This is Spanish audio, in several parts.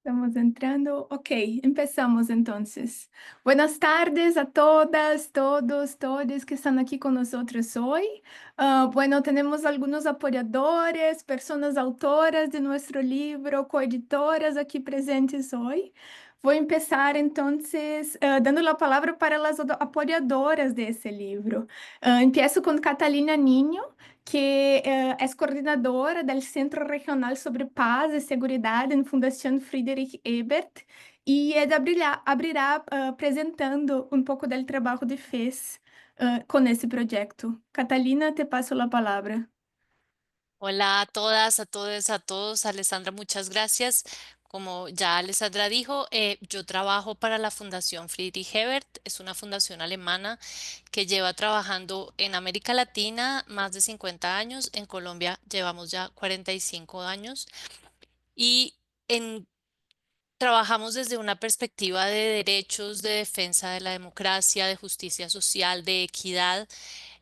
Estamos entrando. Ok, empezamos entonces. Buenas tardes a todas, todos, todos que están aquí con nosotros hoy. Bueno, tenemos algunos apoyadores, personas autoras de nuestro libro, coeditoras aquí presentes hoy. Voy a empezar entonces dando la palabra para las apoyadoras de ese libro. Empiezo con Catalina Niño, que es coordinadora del Centro Regional sobre Paz y Seguridad en Fundación Friedrich Ebert, y ella abrirá presentando un poco del trabajo de FES con ese proyecto. Catalina, te paso la palabra. Hola a todas, a todos, a todos. Alessandra, muchas gracias. Como ya Alessandra dijo, yo trabajo para la Fundación Friedrich Ebert. Es una fundación alemana que lleva trabajando en América Latina más de 50 años. En Colombia llevamos ya 45 años y en, trabajamos desde una perspectiva de derechos, de defensa de la democracia, de justicia social, de equidad.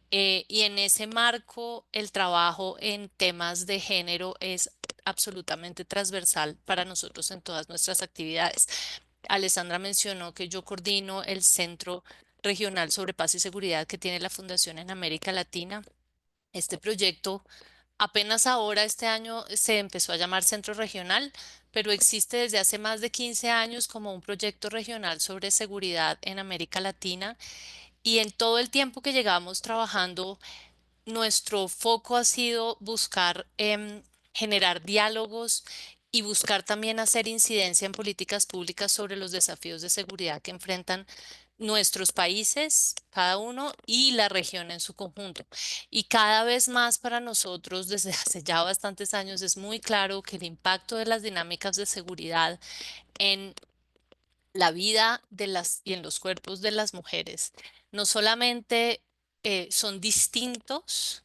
Y en ese marco, el trabajo en temas de género es absolutamente transversal para nosotros en todas nuestras actividades. Alessandra mencionó que yo coordino el Centro Regional sobre Paz y Seguridad que tiene la Fundación en América Latina. Este proyecto apenas ahora este año se empezó a llamar Centro Regional, pero existe desde hace más de 15 años como un proyecto regional sobre seguridad en América Latina. Y en todo el tiempo que llegamos trabajando, nuestro foco ha sido buscar generar diálogos y buscar también hacer incidencia en políticas públicas sobre los desafíos de seguridad que enfrentan nuestros países, cada uno, y la región en su conjunto. Y cada vez más para nosotros, desde hace ya bastantes años, es muy claro que el impacto de las dinámicas de seguridad en la vida de las y en los cuerpos de las mujeres no solamente son distintos,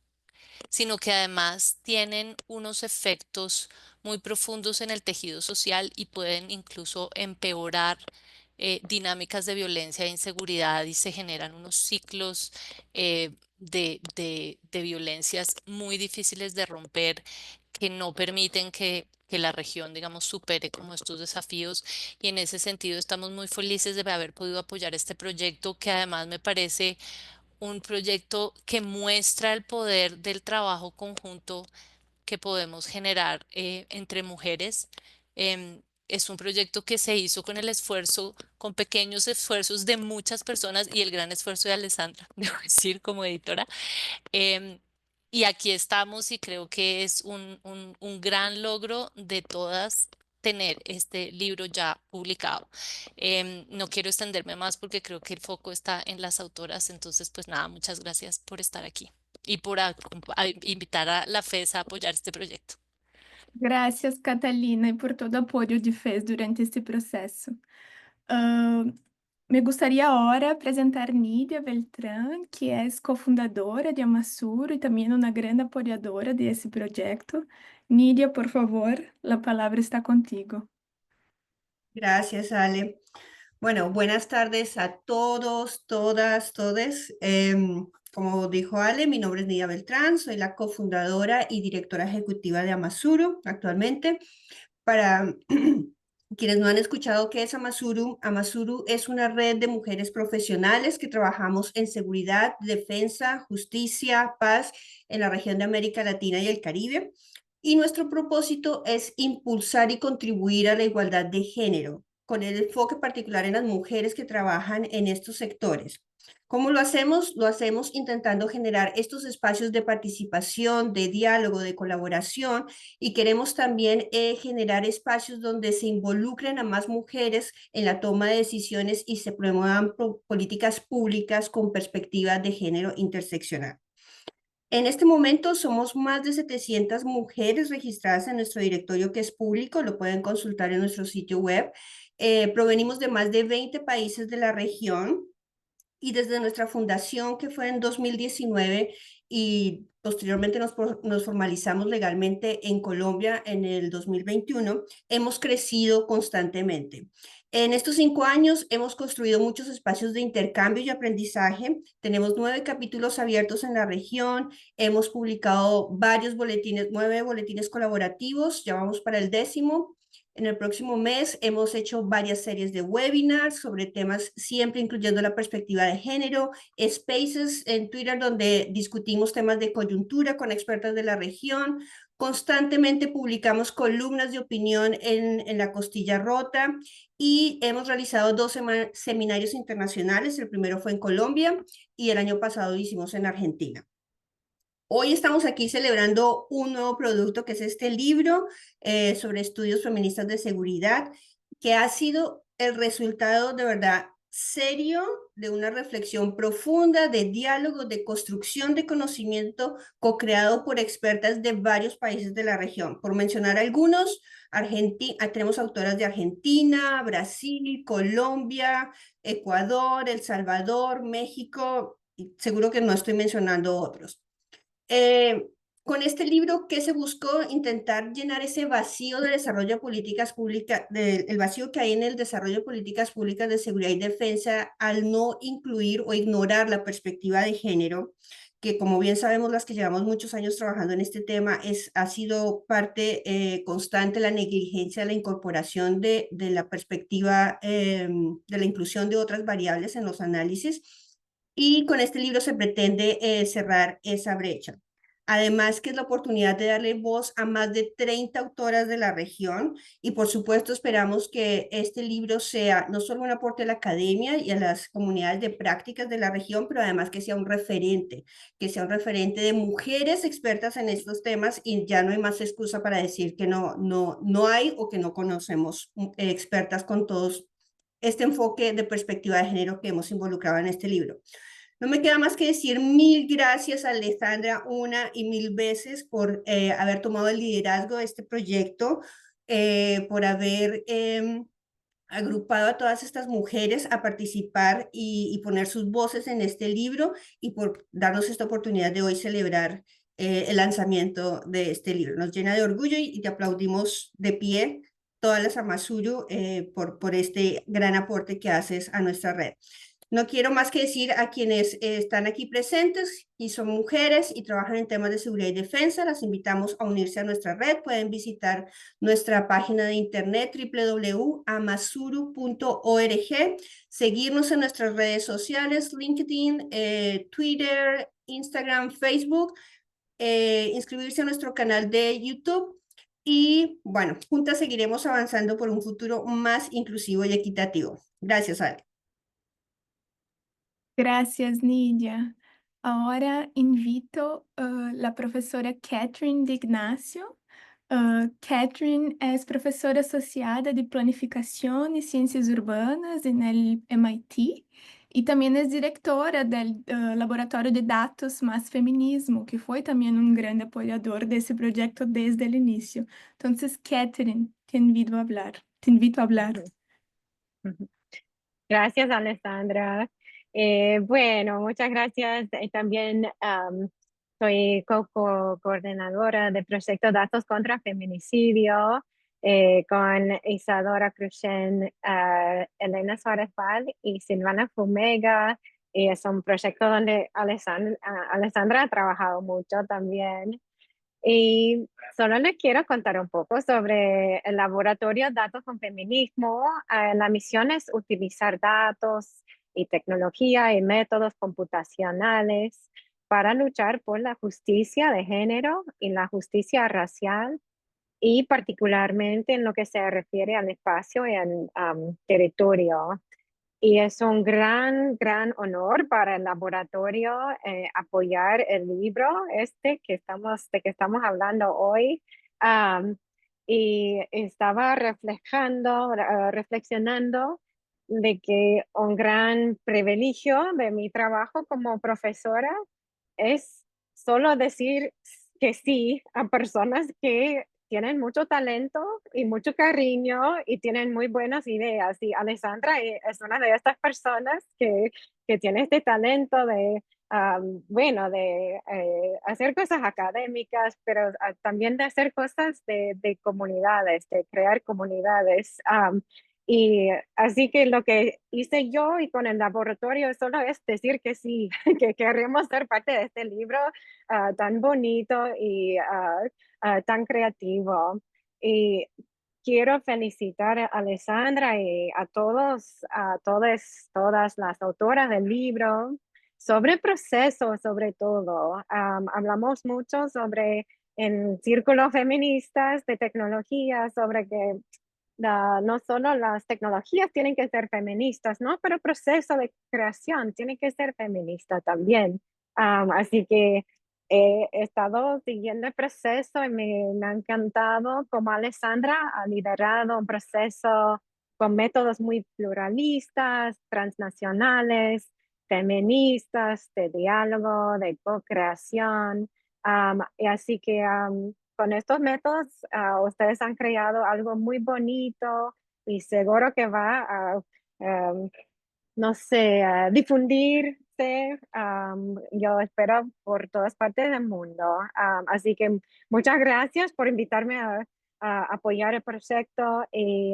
sino que además tienen unos efectos muy profundos en el tejido social y pueden incluso empeorar dinámicas de violencia e inseguridad y se generan unos ciclos de violencias muy difíciles de romper que no permiten que la región, digamos, supere como estos desafíos. Y en ese sentido estamos muy felices de haber podido apoyar este proyecto que además me parece un proyecto que muestra el poder del trabajo conjunto que podemos generar entre mujeres. Es un proyecto que se hizo con el esfuerzo, con pequeños esfuerzos de muchas personas y el gran esfuerzo de Alessandra, debo decir, como editora. Em, y aquí estamos y creo que es un gran logro de todas tener este libro ya publicado. No quiero extenderme más porque creo que el foco está en las autoras, entonces pues nada, muchas gracias por estar aquí y por invitar a la FES a apoyar este proyecto. Gracias, Catalina, y por todo o apoio de FES durante este proceso. Ah, Me gustaría ahora apresentar Nidia Beltrán, que es cofundadora de Amasuro y también una gran apoyadora de ese proyecto. Nidia, por favor, la palabra está contigo. Gracias, Ale. Bueno, buenas tardes a todos, todas, todes. Como dijo Ale, mi nombre es Nidia Beltrán, soy la cofundadora y directora ejecutiva de Amasuru actualmente. Para quienes no han escuchado qué es Amasuru, Amasuru es una red de mujeres profesionales que trabajamos en seguridad, defensa, justicia, paz en la región de América Latina y el Caribe. Y nuestro propósito es impulsar y contribuir a la igualdad de género, con el enfoque particular en las mujeres que trabajan en estos sectores. ¿Cómo lo hacemos? Lo hacemos intentando generar estos espacios de participación, de diálogo, de colaboración, y queremos también generar espacios donde se involucren a más mujeres en la toma de decisiones y se promuevan políticas públicas con perspectiva de género interseccional. En este momento somos más de 700 mujeres registradas en nuestro directorio que es público, lo pueden consultar en nuestro sitio web. Provenimos de más de 20 países de la región y desde nuestra fundación, que fue en 2019, y posteriormente nos formalizamos legalmente en Colombia en el 2021, hemos crecido constantemente. En estos 5 años hemos construido muchos espacios de intercambio y aprendizaje. Tenemos 9 capítulos abiertos en la región. Hemos publicado varios boletines, 9 boletines colaborativos. Ya vamos para el 10º. En el próximo mes hemos hecho varias series de webinars sobre temas siempre incluyendo la perspectiva de género, spaces en Twitter donde discutimos temas de coyuntura con expertas de la región. Constantemente publicamos columnas de opinión en La Costilla Rota y hemos realizado 2 seminarios internacionales. El primero fue en Colombia y el año pasado hicimos en Argentina. Hoy estamos aquí celebrando un nuevo producto que es este libro sobre estudios feministas de seguridad, que ha sido el resultado de verdad serio de una reflexión profunda, de diálogo, de construcción de conocimiento co-creado por expertas de varios países de la región. Por mencionar algunos, tenemos autoras de Argentina, Brasil, Colombia, Ecuador, El Salvador, México, y seguro que no estoy mencionando otros. Con este libro, ¿qué se buscó? Intentar llenar ese vacío de desarrollo de políticas públicas, el vacío que hay en el desarrollo de políticas públicas de seguridad y defensa al no incluir o ignorar la perspectiva de género, que como bien sabemos las que llevamos muchos años trabajando en este tema, ha sido parte constante la negligencia, la incorporación de la perspectiva, de la inclusión de otras variables en los análisis. Y con este libro se pretende cerrar esa brecha. Además, que es la oportunidad de darle voz a más de 30 autoras de la región y por supuesto esperamos que este libro sea no solo un aporte a la academia y a las comunidades de prácticas de la región, pero además que sea un referente de mujeres expertas en estos temas y ya no hay más excusa para decir que no hay o que no conocemos expertas con todos este enfoque de perspectiva de género que hemos involucrado en este libro. No me queda más que decir mil gracias a Alessandra una y mil veces por haber tomado el liderazgo de este proyecto, por haber agrupado a todas estas mujeres a participar y poner sus voces en este libro y por darnos esta oportunidad de hoy celebrar el lanzamiento de este libro. Nos llena de orgullo y te aplaudimos de pie todas las Amazuru por este gran aporte que haces a nuestra red. No quiero más que decir a quienes están aquí presentes y son mujeres y trabajan en temas de seguridad y defensa, las invitamos a unirse a nuestra red. Pueden visitar nuestra página de internet www.amazuru.org, seguirnos en nuestras redes sociales, LinkedIn, Twitter, Instagram, Facebook, inscribirse a nuestro canal de YouTube. Y bueno, juntas seguiremos avanzando por un futuro más inclusivo y equitativo. Gracias, Ale. Gracias, Nidia. Ahora invito a la profesora Catherine de Ignacio. Catherine es profesora asociada de Planificación y Ciencias Urbanas en el MIT y también es directora del Laboratorio de Datos Más Feminismo, que fue también un gran apoyador de ese proyecto desde el inicio. Entonces, Catherine, te invito a hablar. Te invito a hablar. Gracias, Alessandra. Bueno, muchas gracias. También soy coordinadora del proyecto Datos contra Feminicidio con Isadora Cruchen, Elena Suárez Val y Silvana Fumega. Y es un proyecto donde Alessandra ha trabajado mucho también. Y solo les quiero contar un poco sobre el laboratorio Datos con Feminismo. La misión es utilizar datos y tecnología y métodos computacionales para luchar por la justicia de género y la justicia racial y particularmente en lo que se refiere al espacio y al territorio. Y es un gran honor para el laboratorio apoyar el libro de que estamos hablando hoy. Y estaba reflexionando de que un gran privilegio de mi trabajo como profesora es solo decir que sí a personas que tienen mucho talento y mucho cariño y tienen muy buenas ideas. Y Alessandra es una de estas personas que tiene este talento de, hacer cosas académicas, pero también de hacer cosas de comunidades, de crear comunidades. Y así que lo que hice yo y con el laboratorio solo es decir que sí, que queremos ser parte de este libro tan bonito y tan creativo. Y quiero felicitar a Alessandra y a todas las autoras del libro sobre el proceso, sobre todo. Hablamos mucho sobre en círculos feministas de tecnología, sobre que no solo las tecnologías tienen que ser feministas, ¿no? Pero el proceso de creación tiene que ser feminista también. Así que he estado siguiendo el proceso y me ha encantado cómo Alessandra ha liderado un proceso con métodos muy pluralistas, transnacionales, feministas, de diálogo, de co-creación. Y así que con estos métodos, ustedes han creado algo muy bonito y seguro que va a, no sé, a difundirse. Yo espero por todas partes del mundo. Así que muchas gracias por invitarme a apoyar el proyecto y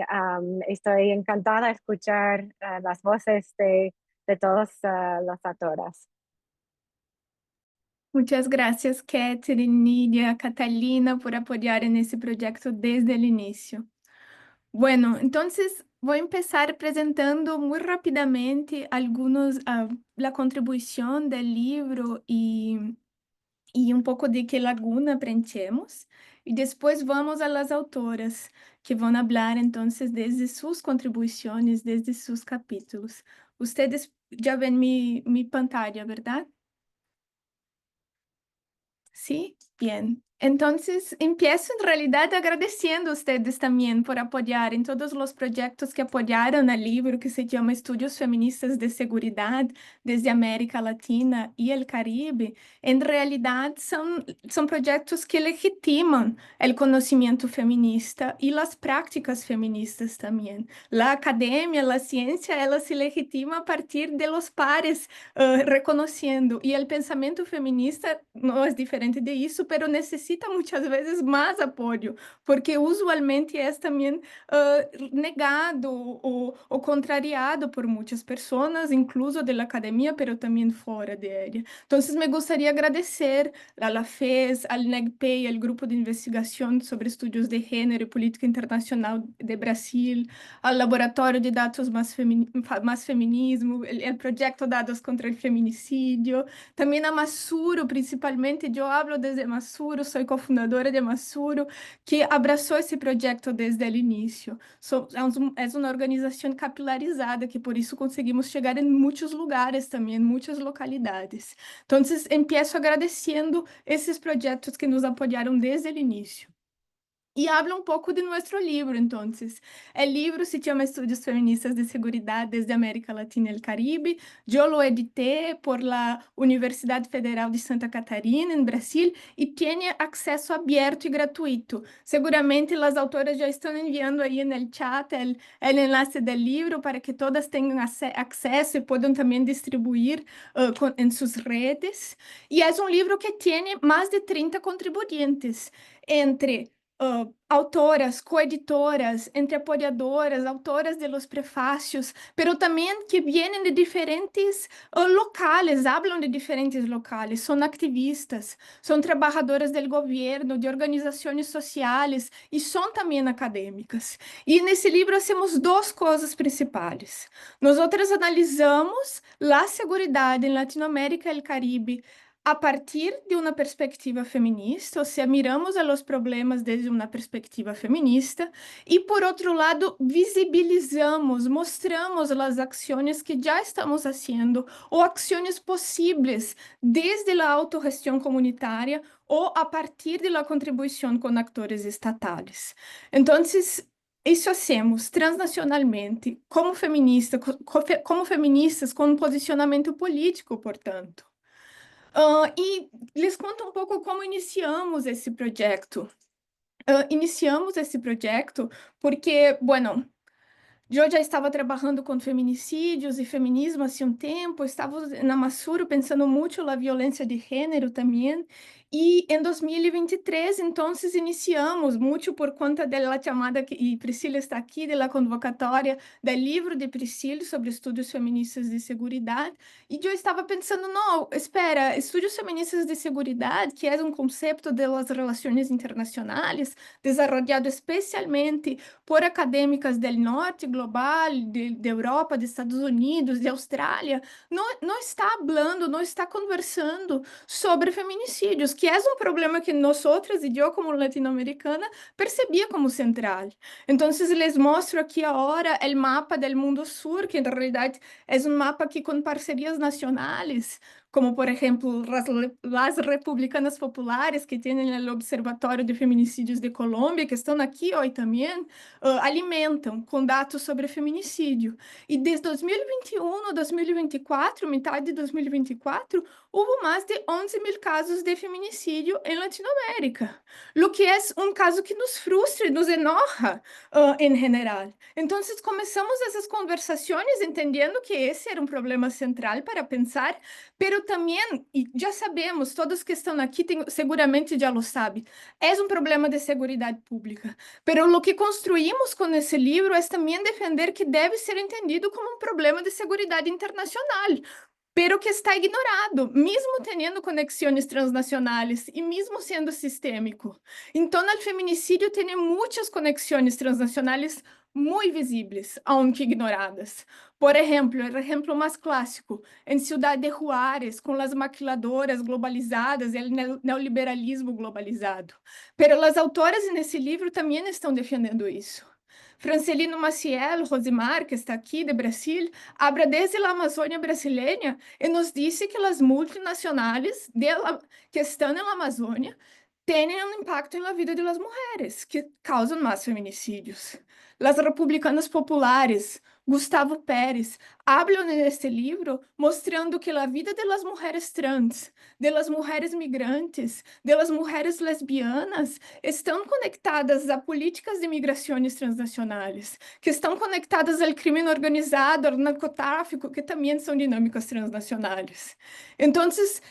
estoy encantada de escuchar las voces de todas las autoras. Muchas gracias, Catherine, Nidia, Catalina, por apoyar en ese proyecto desde el inicio. Bueno, entonces voy a empezar presentando muy rápidamente la contribución del libro y un poco de qué laguna preenchemos. Y después vamos a las autoras que van a hablar entonces desde sus contribuciones, desde sus capítulos. Ustedes ya ven mi pantalla, ¿verdad? Sí, bien. Entonces, empiezo en realidad agradeciendo a ustedes también por apoyar en todos los proyectos que apoyaron el libro que se llama Estudios Feministas de Seguridad desde América Latina y el Caribe. En realidad son proyectos que legitiman el conocimiento feminista y las prácticas feministas también. La academia, la ciencia, ela se legitima a partir de los pares reconociendo. Y el pensamiento feminista no es diferente de eso, pero necesita muchas veces más apoyo, porque usualmente es también negado o contrariado por muchas personas, incluso de la academia, pero también fuera de ella. Entonces, me gustaría agradecer a la FES, al NEGPEI, al Grupo de Investigación sobre Estudios de Género y Política Internacional de Brasil, al Laboratório de Datos Más Feminismo, el proyecto Dados contra el Feminicidio, también a Masuro, principalmente. Yo hablo desde Masuro, soy cofundadora de Masuro, que abrazó esse projeto desde o início. É uma organização capilarizada, que por isso conseguimos chegar em muitos lugares também, em muitas localidades. Então, empiezo agradecendo esses projetos que nos apoiaram desde o início. Y habla un poco de nuestro libro, entonces. El libro se llama Estudios Feministas de Seguridad desde América Latina y el Caribe. Yo lo edité por la Universidad Federal de Santa Catarina, en Brasil, y tiene acceso abierto y gratuito. Seguramente las autoras ya están enviando ahí en el chat el enlace del libro para que todas tengan acceso y puedan también distribuir en sus redes. Y es un libro que tiene más de 30 contribuyentes entre autoras, coeditoras, entre apoyadoras, autoras de los prefacios, pero también que vienen de diferentes locales, hablan de diferentes locales, son activistas, son trabajadoras del gobierno, de organizaciones sociales y son también académicas. Y en ese libro hacemos dos cosas principales. Nosotras analizamos la seguridad en Latinoamérica y el Caribe a partir de uma perspectiva feminista, ou seja, miramos a los problemas desde uma perspectiva feminista, e por outro lado, visibilizamos, mostramos as ações que já estamos fazendo, ou ações possíveis desde a autorgestão comunitária ou a partir da contribuição com atores estatais. Então, isso hacemos transnacionalmente, como feministas com um posicionamento político, portanto. E les conto um pouco como iniciamos esse projeto. Iniciamos esse projeto porque, bueno, eu já estava trabalhando com feminicídios e feminismo há um tempo, estava na Masuro pensando muito na violência de gênero também, E em 2023, então, iniciamos, muito por conta da chamada, e Priscila está aqui, da convocatória do livro de Priscila sobre estudos feministas de segurança. E eu estava pensando, não, espera, estudos feministas de segurança, que é um conceito das relações internacionais, desenvolvido especialmente por acadêmicas do norte global, de Europa, dos Estados Unidos, de Austrália, não está falando, não está conversando sobre feminicídios, que é um problema que nós outras, e eu como latino-americana, percebia como central. Então, les mostro aqui agora o mapa do mundo sul, que em realidade é um mapa que com parcerias nacionais, como por exemplo as republicanas populares que têm o Observatório de Feminicídios de Colômbia, que estão aqui hoje também, alimentam com dados sobre feminicídio. E desde 2021 a 2024, metade de 2024, houve mais de 11.000 casos de feminicídio em Latinoamérica, o que é um caso que nos frustra e nos enoja em geral. Então, começamos essas conversações entendendo que esse era um problema central para pensar, pero também, e já sabemos, todos que estão aqui seguramente já lo sabem, é um problema de segurança pública. Pero o que construímos com esse livro é também defender que deve ser entendido como um problema de segurança internacional, pero que está ignorado, mesmo tendo conexões transnacionais e mesmo sendo sistêmico. Então, o feminicídio tem muitas conexões transnacionais muito visíveis, aunque ignoradas. Por exemplo, o exemplo mais clássico, em Ciudad de Juárez, com as maquiladoras globalizadas e o neoliberalismo globalizado. Pero as autoras nesse livro também estão defendendo isso. Francelino Maciel Rosimar, que está aqui de Brasil, habla desde a Amazônia brasileira e nos disse que as multinacionais que estão na Amazônia têm um impacto na vida das mulheres, que causam mais feminicídios. As republicanas populares, Gustavo Pérez, hablam neste livro mostrando que a vida das mulheres trans, das mulheres migrantes, das mulheres lesbianas, estão conectadas a políticas de migrações transnacionais, que estão conectadas ao crime organizado, ao narcotráfico, que também são dinâmicas transnacionais. Então,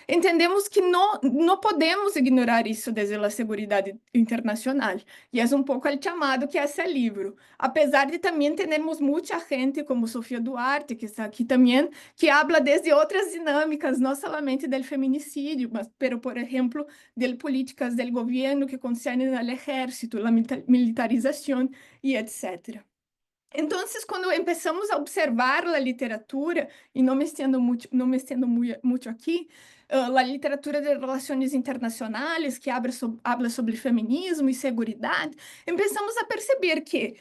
entendemos que não podemos ignorar isso desde a segurança internacional, e é um pouco o chamado que é esse livro. Apesar de também termos muita gente, como Sofia Duarte, que está aqui também, que habla desde outras dinâmicas, não somente do feminicídio, mas, por exemplo, de políticas do governo que concernem ao exército, a militarização e etc. Então, quando começamos a observar a literatura, e não me estendo muito aqui, a literatura de relações internacionais, que habla sobre feminismo e segurança, começamos a perceber que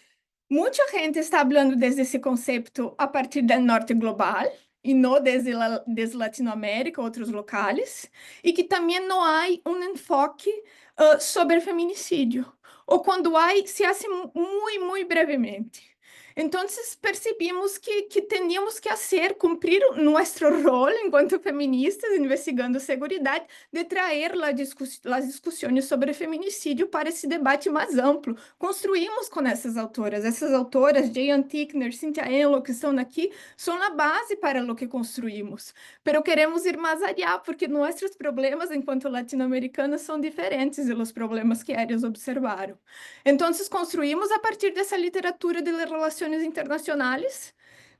muita gente está falando desde esse conceito a partir do norte global, e não desde Latinoamérica, outros locais, e que também não há um enfoque sobre feminicídio, ou quando há, se hace muito brevemente. Então, percebimos que teníamos que cumprir nosso rol enquanto feministas, investigando segurança, de trazer as discussões sobre feminicídio para esse debate mais amplo. Construímos com essas autoras, Jane Tickner, Cynthia Enloe, que estão aqui, são a base para o que construímos. Pero queremos ir mais allá, porque nossos problemas, enquanto latino-americanas, são diferentes dos problemas que eles observaram. Então, construímos a partir dessa literatura de relações internacionais,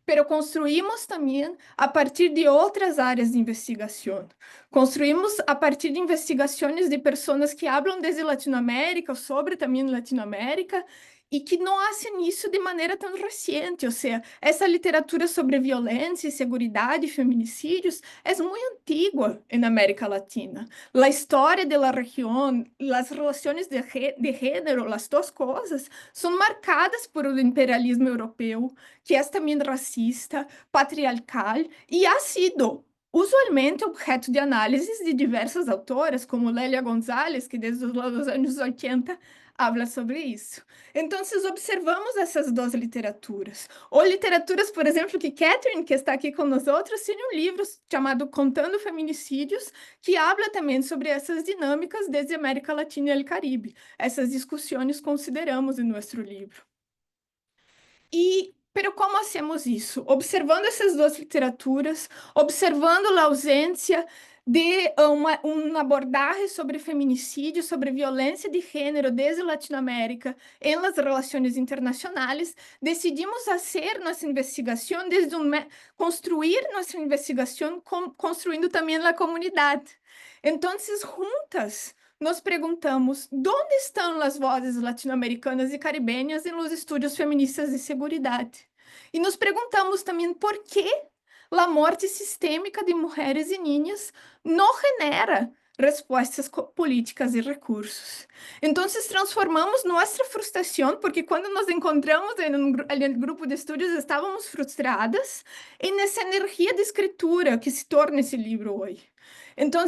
pero construímos também a partir de outras áreas de investigação. Construímos a partir de investigações de pessoas que falam desde Latinoamérica, sobre também Latinoamérica, e que não fazem isso de maneira tão recente, ou seja, essa literatura sobre violência, segurança e feminicídios é muito antiga na América Latina. A história da região, as relações de gênero, as duas coisas, são marcadas por o imperialismo europeu, que é também racista, patriarcal, e ha sido usualmente objeto de análises de diversas autoras, como Lélia Gonzalez, que desde os anos 80 habla sobre isso. Então, observamos essas duas literaturas. Ou literaturas, por exemplo, que Catherine, que está aqui com nós outros, tem um livro chamado Contando Feminicídios, que habla também sobre essas dinâmicas desde a América Latina e o Caribe. Essas discussões consideramos em nosso livro. E Pero como hacemos isso? Observando essas duas literaturas, observando a ausência de uma abordagem sobre feminicídio, sobre violência de gênero desde Latinoamérica em las relações internacionais, decidimos fazer nossa investigação desde construir nossa investigação construindo também a comunidade. Então, juntas, nos perguntamos onde estão as vozes latino-americanas e caribenhas em los estudos feministas de seguridade. E nos perguntamos também por que a morte sistêmica de mulheres e niñas não genera respostas políticas e recursos. Então, transformamos nossa frustração, porque quando nos encontramos em um grupo de estudos, estávamos frustradas, em essa energia de escritura que se torna esse livro hoje. Então,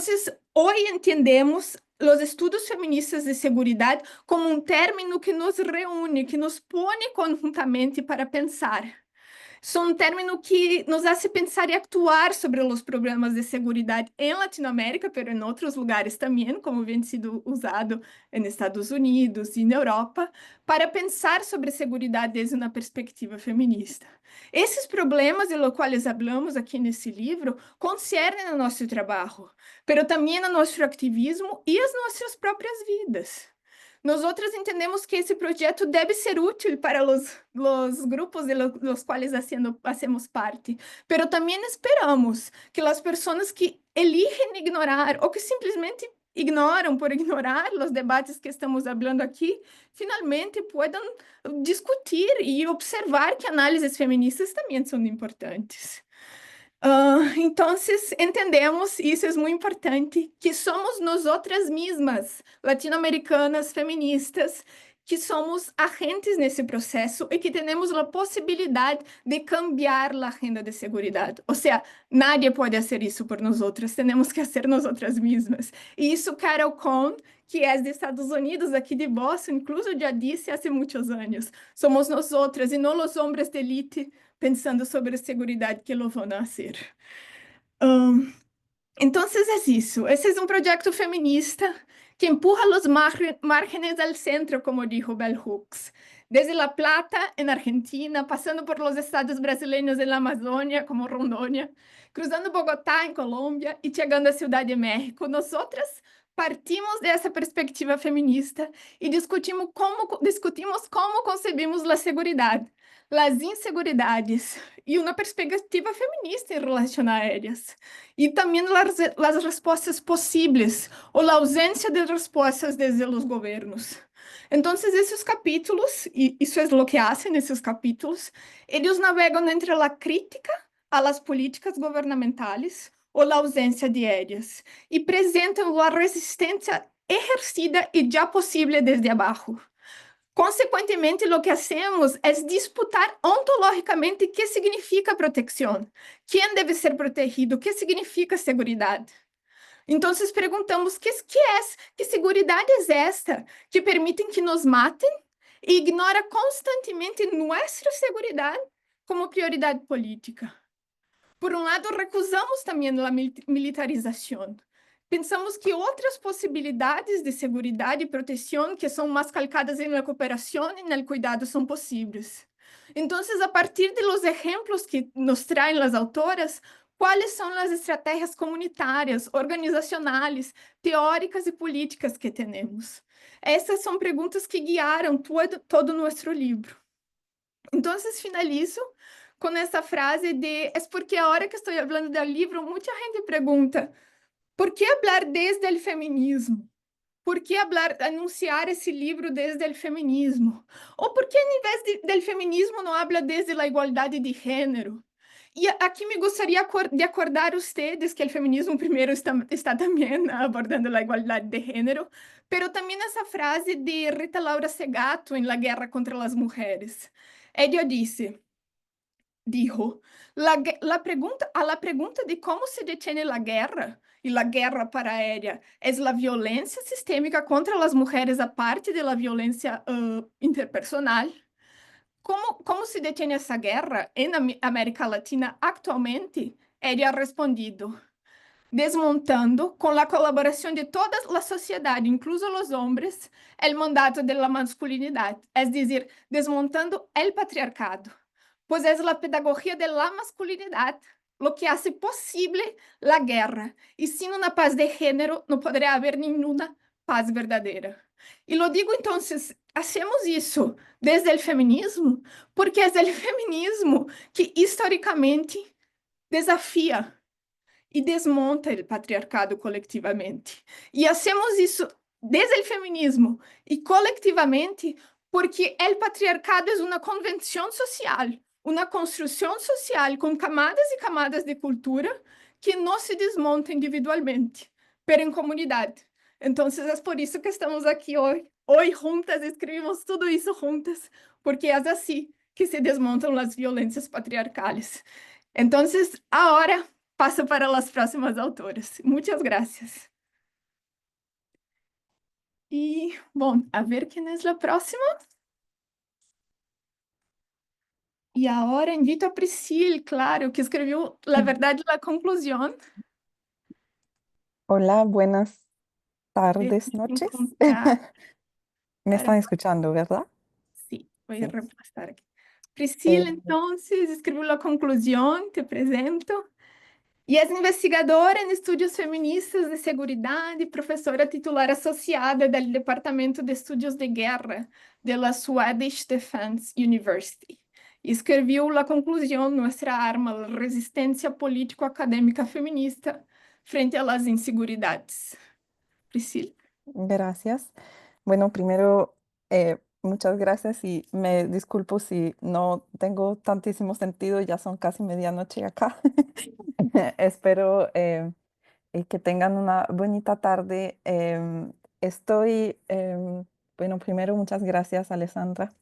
hoje entendemos os estudos feministas de segurança como um término que nos reúne, que nos põe conjuntamente para pensar. São um término que nos hace pensar e actuar sobre os problemas de segurança em Latinoamérica, mas em outros lugares também, como vem sido usado nos Estados Unidos e na Europa, para pensar sobre segurança desde uma perspectiva feminista. Esses problemas de los quais falamos aqui nesse livro concernem o nosso trabalho, mas também o nosso ativismo e as nossas próprias vidas. Nós entendemos que esse projeto deve ser útil para os grupos de los quais hacemos parte, mas também esperamos que as pessoas que eligem ignorar ou que simplesmente ignoram por ignorar os debates que estamos falando aqui, finalmente possam discutir e observar que análises feministas também são importantes. Então, entendemos, e isso é muito importante, que somos nós outras mesmas, latino-americanas, feministas, que somos agentes nesse processo e que temos a possibilidade de cambiar a agenda de segurança. Ou seja, nadie pode fazer isso por nós outras, temos que fazer nós outras mesmas. E isso Carol Cohn, que é dos Estados Unidos, aqui de Boston, incluso já disse há muitos anos, somos nós outras e não os homens de elite pensando sobre a segurança que lo vão fazer. Então, é isso. Esse é um projeto feminista que empuja os márgenes ao centro, como dijo Bell Hooks. Desde La Plata, en Argentina, passando por los estados brasileños en la Amazônia, como Rondônia, cruzando Bogotá, em Colômbia, e chegando à Ciudad de México, nosotras partimos dessa perspectiva feminista e discutimos como concebimos a segurança, as inseguridades e uma perspectiva feminista em relação a elas. E também as respostas possíveis ou a ausência de respostas desde os governos. Então, esses capítulos, e isso é o que fazem esses capítulos, eles navegam entre a crítica às políticas governamentais ou a ausência de elas, e apresentam a resistência exercida e já possível desde abaixo. Consequentemente, o que hacemos é disputar ontologicamente o que significa proteção, quem deve ser protegido, o que significa segurança. Então, perguntamos que segurança é esta que permite que nos matem e ignora constantemente nossa segurança como prioridade política. Por um lado, recusamos também a militarização. Pensamos que outras possibilidades de segurança e proteção que são mais calcadas na cooperação e no cuidado são possíveis. Então, a partir dos exemplos que nos traem as autoras, quais são as estratégias comunitárias, organizacionais, teóricas e políticas que temos? Essas são perguntas que guiaram todo o nosso livro. Então, finalizo com essa frase de: é porque a hora que estou falando do livro, muita gente pergunta, ¿por qué hablar desde el feminismo? ¿Por qué anunciar esse livro desde el feminismo? Ou por que, em vez del feminismo, não habla desde la igualdade de gênero? E aqui me gostaria de acordar ustedes que o feminismo primeiro está também abordando a igualdade de gênero, pero também essa frase de Rita Laura Segato em La Guerra contra as Mulheres. Ella dijo, a la pregunta de como se detiene la guerra, e a guerra para ella é a violência sistêmica contra as mulheres, a parte da violência interpersonal. Como se detém essa guerra em América Latina atualmente? Ella ha respondido, desmontando, com a colaboração de toda a sociedade, incluso os homens, o mandato da masculinidade, é dizer, desmontando o patriarcado. pues es la pedagogía de la masculinidad lo que hace posible la guerra. Y sin una paz de género no podría haber ninguna paz verdadera. Y lo digo entonces, hacemos eso desde el feminismo, porque es el feminismo que históricamente desafía y desmonta el patriarcado colectivamente. Y hacemos eso desde el feminismo y colectivamente porque el patriarcado es una convención social, una construcción social con camadas y camadas de cultura que no se desmonta individualmente, pero en comunidad. Entonces es por eso que estamos aquí hoy. Hoy juntas escribimos todo eso juntas, porque es así que se desmontan las violencias patriarcales. Entonces, ahora paso para las próximas autoras. Muchas gracias. Y, bueno, a ver quién es la próxima. Y ahora invito a Priscila, claro, que escribió La verdad y la conclusión. Hola, buenas tardes, Déjame noches. encontrar Me para... están escuchando, ¿verdad? Sí, voy a Sí. repasar aquí. Priscila, Eh, entonces, escribió La conclusión, te presento. E é investigadora em estudos feministas de seguridade e professora titular associada do Departamento de Estudos de Guerra da Swedish Defense University. Escreveu a conclusão Nossa arma, a resistência político-acadêmica feminista frente às inseguridades. Priscila. Gracias. Bueno, primero, muchas gracias y me disculpo si no tengo tantísimo sentido, ya son casi medianoche acá. Espero que tengan una bonita tarde. Estoy, bueno, primero, muchas gracias, Alessandra,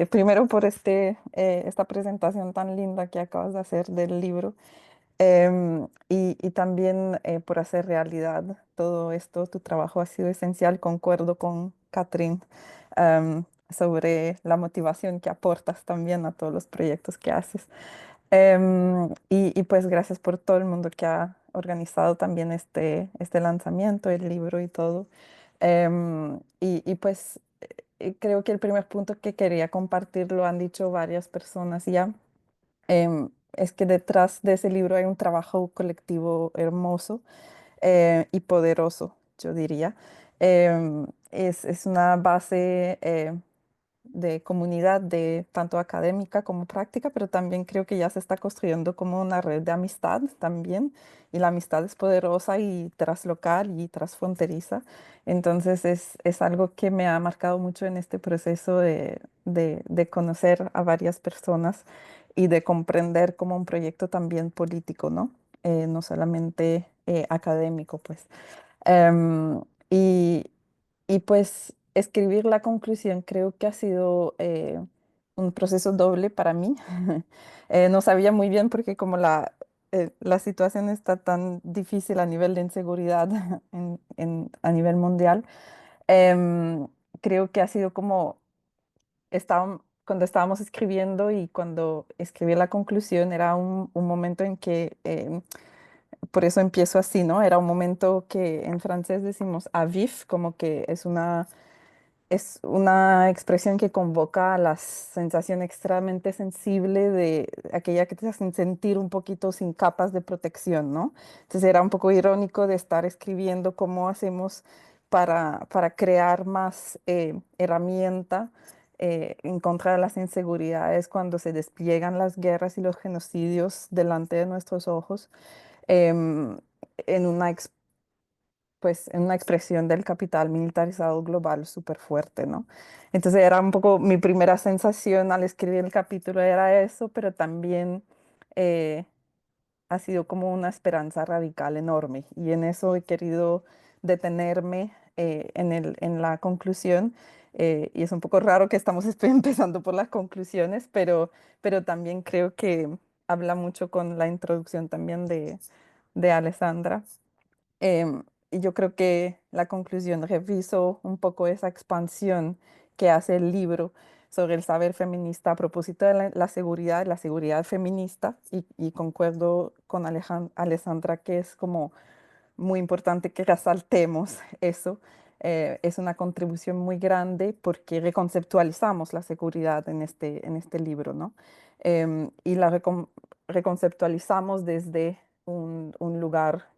primero por esta presentación tan linda que acabas de hacer del libro. Y también por hacer realidad todo esto. Tu trabajo ha sido esencial, concuerdo con Catherine, sobre la motivación que aportas también a todos los proyectos que haces. Y pues gracias por todo el mundo que ha organizado también este lanzamiento, el libro y todo. Y pues creo que el primer punto que quería compartir lo han dicho varias personas ya. Es que detrás de ese libro hay un trabajo colectivo hermoso y poderoso, yo diría. Es una base de comunidad, de tanto académica como práctica, pero también creo que ya se está construyendo como una red de amistad también, y la amistad es poderosa y translocal y transfronteriza. Entonces es algo que me ha marcado mucho en este proceso de conocer a varias personas y de comprender como un proyecto también político, ¿no? No solamente académico, pues. Em, y, y pues escribir la conclusión creo que ha sido un proceso doble para mí. No sabía muy bien porque como la situación está tan difícil a nivel de inseguridad a nivel mundial, em, creo que ha sido como cuando estábamos escribiendo y cuando escribí la conclusión era un momento en que por eso empiezo así, ¿no? Era un momento que en francés decimos à vif, como que es una expresión que convoca a la sensación extremadamente sensible de aquella que te hacen sentir un poquito sin capas de protección, ¿no? Entonces era un poco irónico de estar escribiendo cómo hacemos para crear más herramienta en contra de las inseguridades cuando se despliegan las guerras y los genocidios delante de nuestros ojos, em, en pues en una expresión del capital militarizado global súper fuerte, ¿no? Entonces era un poco mi primera sensación al escribir el capítulo era eso, pero también eh, ha sido como una esperanza radical enorme y en eso he querido detenerme en la conclusión. Y es un poco raro que estamos empezando por las conclusiones, pero también creo que habla mucho con la introducción también de Alessandra. Y yo creo que la conclusión reviso un poco esa expansión que hace el libro sobre el saber feminista a propósito de la seguridad feminista, y concuerdo con Alessandra que es como muy importante que resaltemos eso, es una contribución muy grande porque reconceptualizamos la seguridad en este libro, ¿no? Y la reconceptualizamos desde un lugar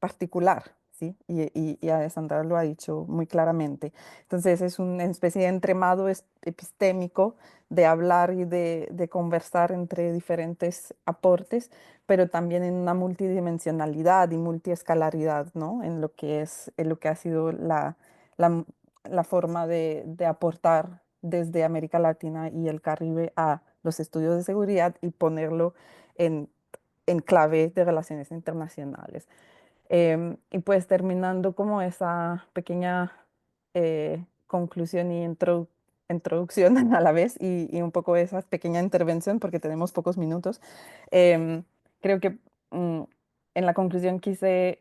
particular, ¿sí? Y Alessandra lo ha dicho muy claramente. Entonces es una especie de entremado epistémico de hablar y de conversar entre diferentes aportes, pero también en una multidimensionalidad y multiescalaridad, ¿no? En lo que ha sido la, la forma de aportar desde América Latina y el Caribe a los estudios de seguridad y ponerlo en, en clave de relaciones internacionales. Y pues terminando como esa pequeña conclusión y introducción a la vez y un poco esa pequeña intervención porque tenemos pocos minutos, em, creo que en la conclusión quise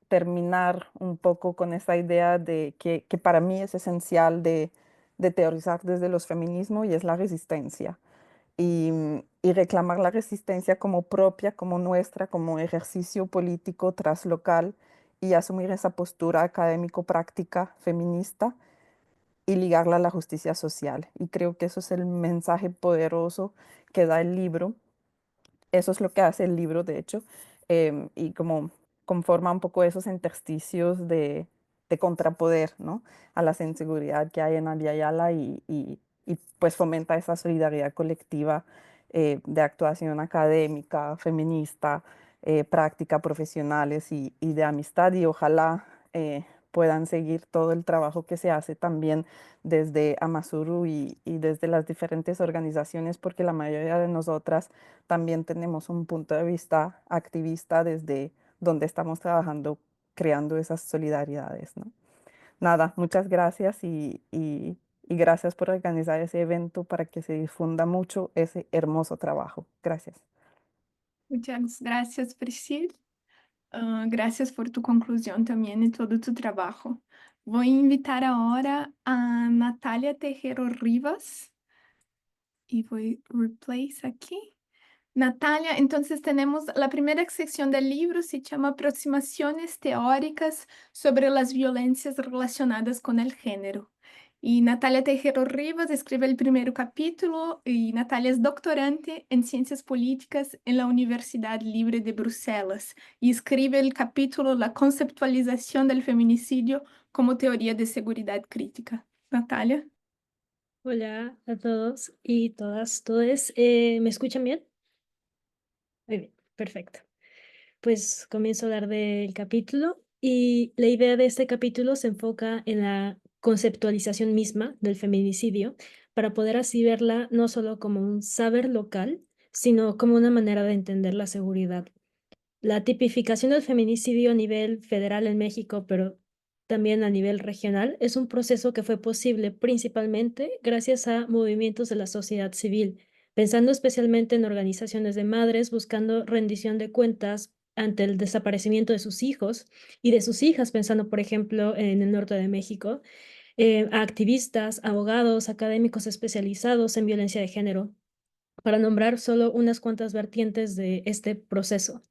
terminar un poco con esa idea de que para mí es esencial de teorizar desde los feminismos y es la resistencia y reclamar la resistencia como propia, como nuestra, como ejercicio político translocal y asumir esa postura académico-práctica feminista y ligarla a la justicia social. Y creo que eso es el mensaje poderoso que da el libro. Eso es lo que hace el libro, de hecho, y como conforma un poco esos intersticios de contrapoder, ¿no? A la inseguridad que hay en Abya Yala y, pues fomenta esa solidaridad colectiva de actuación académica, feminista, práctica, profesionales y de amistad y ojalá puedan seguir todo el trabajo que se hace también desde Amazuru y desde las diferentes organizaciones, porque la mayoría de nosotras también tenemos un punto de vista activista desde donde estamos trabajando, creando esas solidaridades, ¿no? Nada, muchas gracias y gracias por organizar ese evento para que se difunda mucho ese hermoso trabajo. Gracias. Muchas gracias, Priscila. Gracias por tu conclusión también y todo tu trabajo. Voy a invitar ahora a Natalia Tejero Rivas y voy a replace aquí. Natalia, entonces tenemos la primera sección del libro, se llama Aproximaciones teóricas sobre las violencias relacionadas con el género. Y Natalia Tejero Rivas escribe el primer capítulo y Natalia es doctorante en ciencias políticas en la Universidad Libre de Bruselas y escribe el capítulo La conceptualización del feminicidio como teoría de seguridad crítica. Natalia. Hola a todos y todas, todes. ¿Me escuchan bien? Muy bien, perfecto. Pues comienzo a hablar del capítulo y la idea de este capítulo se enfoca en la conceptualización misma del feminicidio para poder así verla no solo como un saber local, sino como una manera de entender la seguridad. La tipificación del feminicidio a nivel federal en México, pero también a nivel regional, es un proceso que fue posible principalmente gracias a movimientos de la sociedad civil, pensando especialmente en organizaciones de madres buscando rendición de cuentas ante el desaparecimiento de sus hijos y de sus hijas, pensando, por ejemplo, en el norte de México, a activistas, abogados, académicos especializados en violencia de género, para nombrar solo unas cuantas vertientes de este proceso.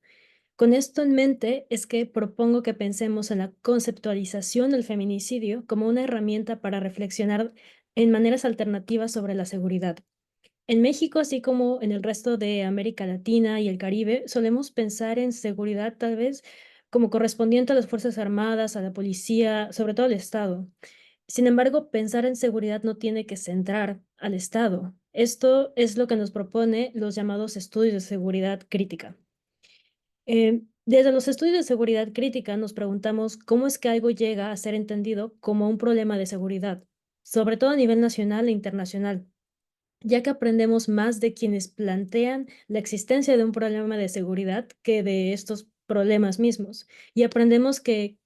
Con esto en mente es que propongo que pensemos en la conceptualización del feminicidio como una herramienta para reflexionar en maneras alternativas sobre la seguridad. En México, así como en el resto de América Latina y el Caribe, solemos pensar en seguridad tal vez como correspondiente a las Fuerzas Armadas, a la policía, sobre todo al Estado. Sin embargo, pensar en seguridad no tiene que centrar al Estado. Esto es lo que nos propone los llamados estudios de seguridad crítica. Desde los estudios de seguridad crítica nos preguntamos cómo es que algo llega a ser entendido como un problema de seguridad, sobre todo a nivel nacional e internacional, ya que aprendemos más de quienes plantean la existencia de un problema de seguridad que de estos problemas mismos. Y aprendemos que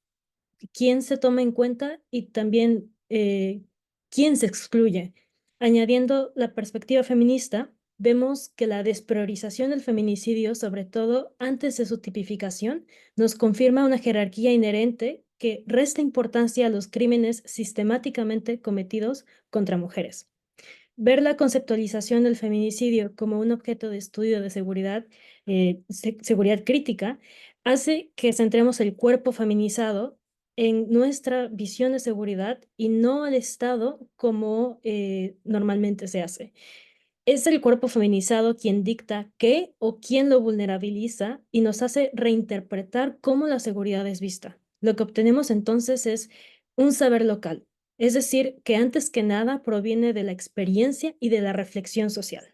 quién se toma en cuenta y también quién se excluye. Añadiendo la perspectiva feminista, vemos que la despriorización del feminicidio, sobre todo antes de su tipificación, nos confirma una jerarquía inherente que resta importancia a los crímenes sistemáticamente cometidos contra mujeres. Ver la conceptualización del feminicidio como un objeto de estudio de seguridad, seguridad crítica, hace que centremos el cuerpo feminizado en nuestra visión de seguridad y no al Estado como normalmente se hace. Es el cuerpo feminizado quien dicta qué o quién lo vulnerabiliza y nos hace reinterpretar cómo la seguridad es vista. Lo que obtenemos entonces es un saber local, es decir, que antes que nada proviene de la experiencia y de la reflexión social.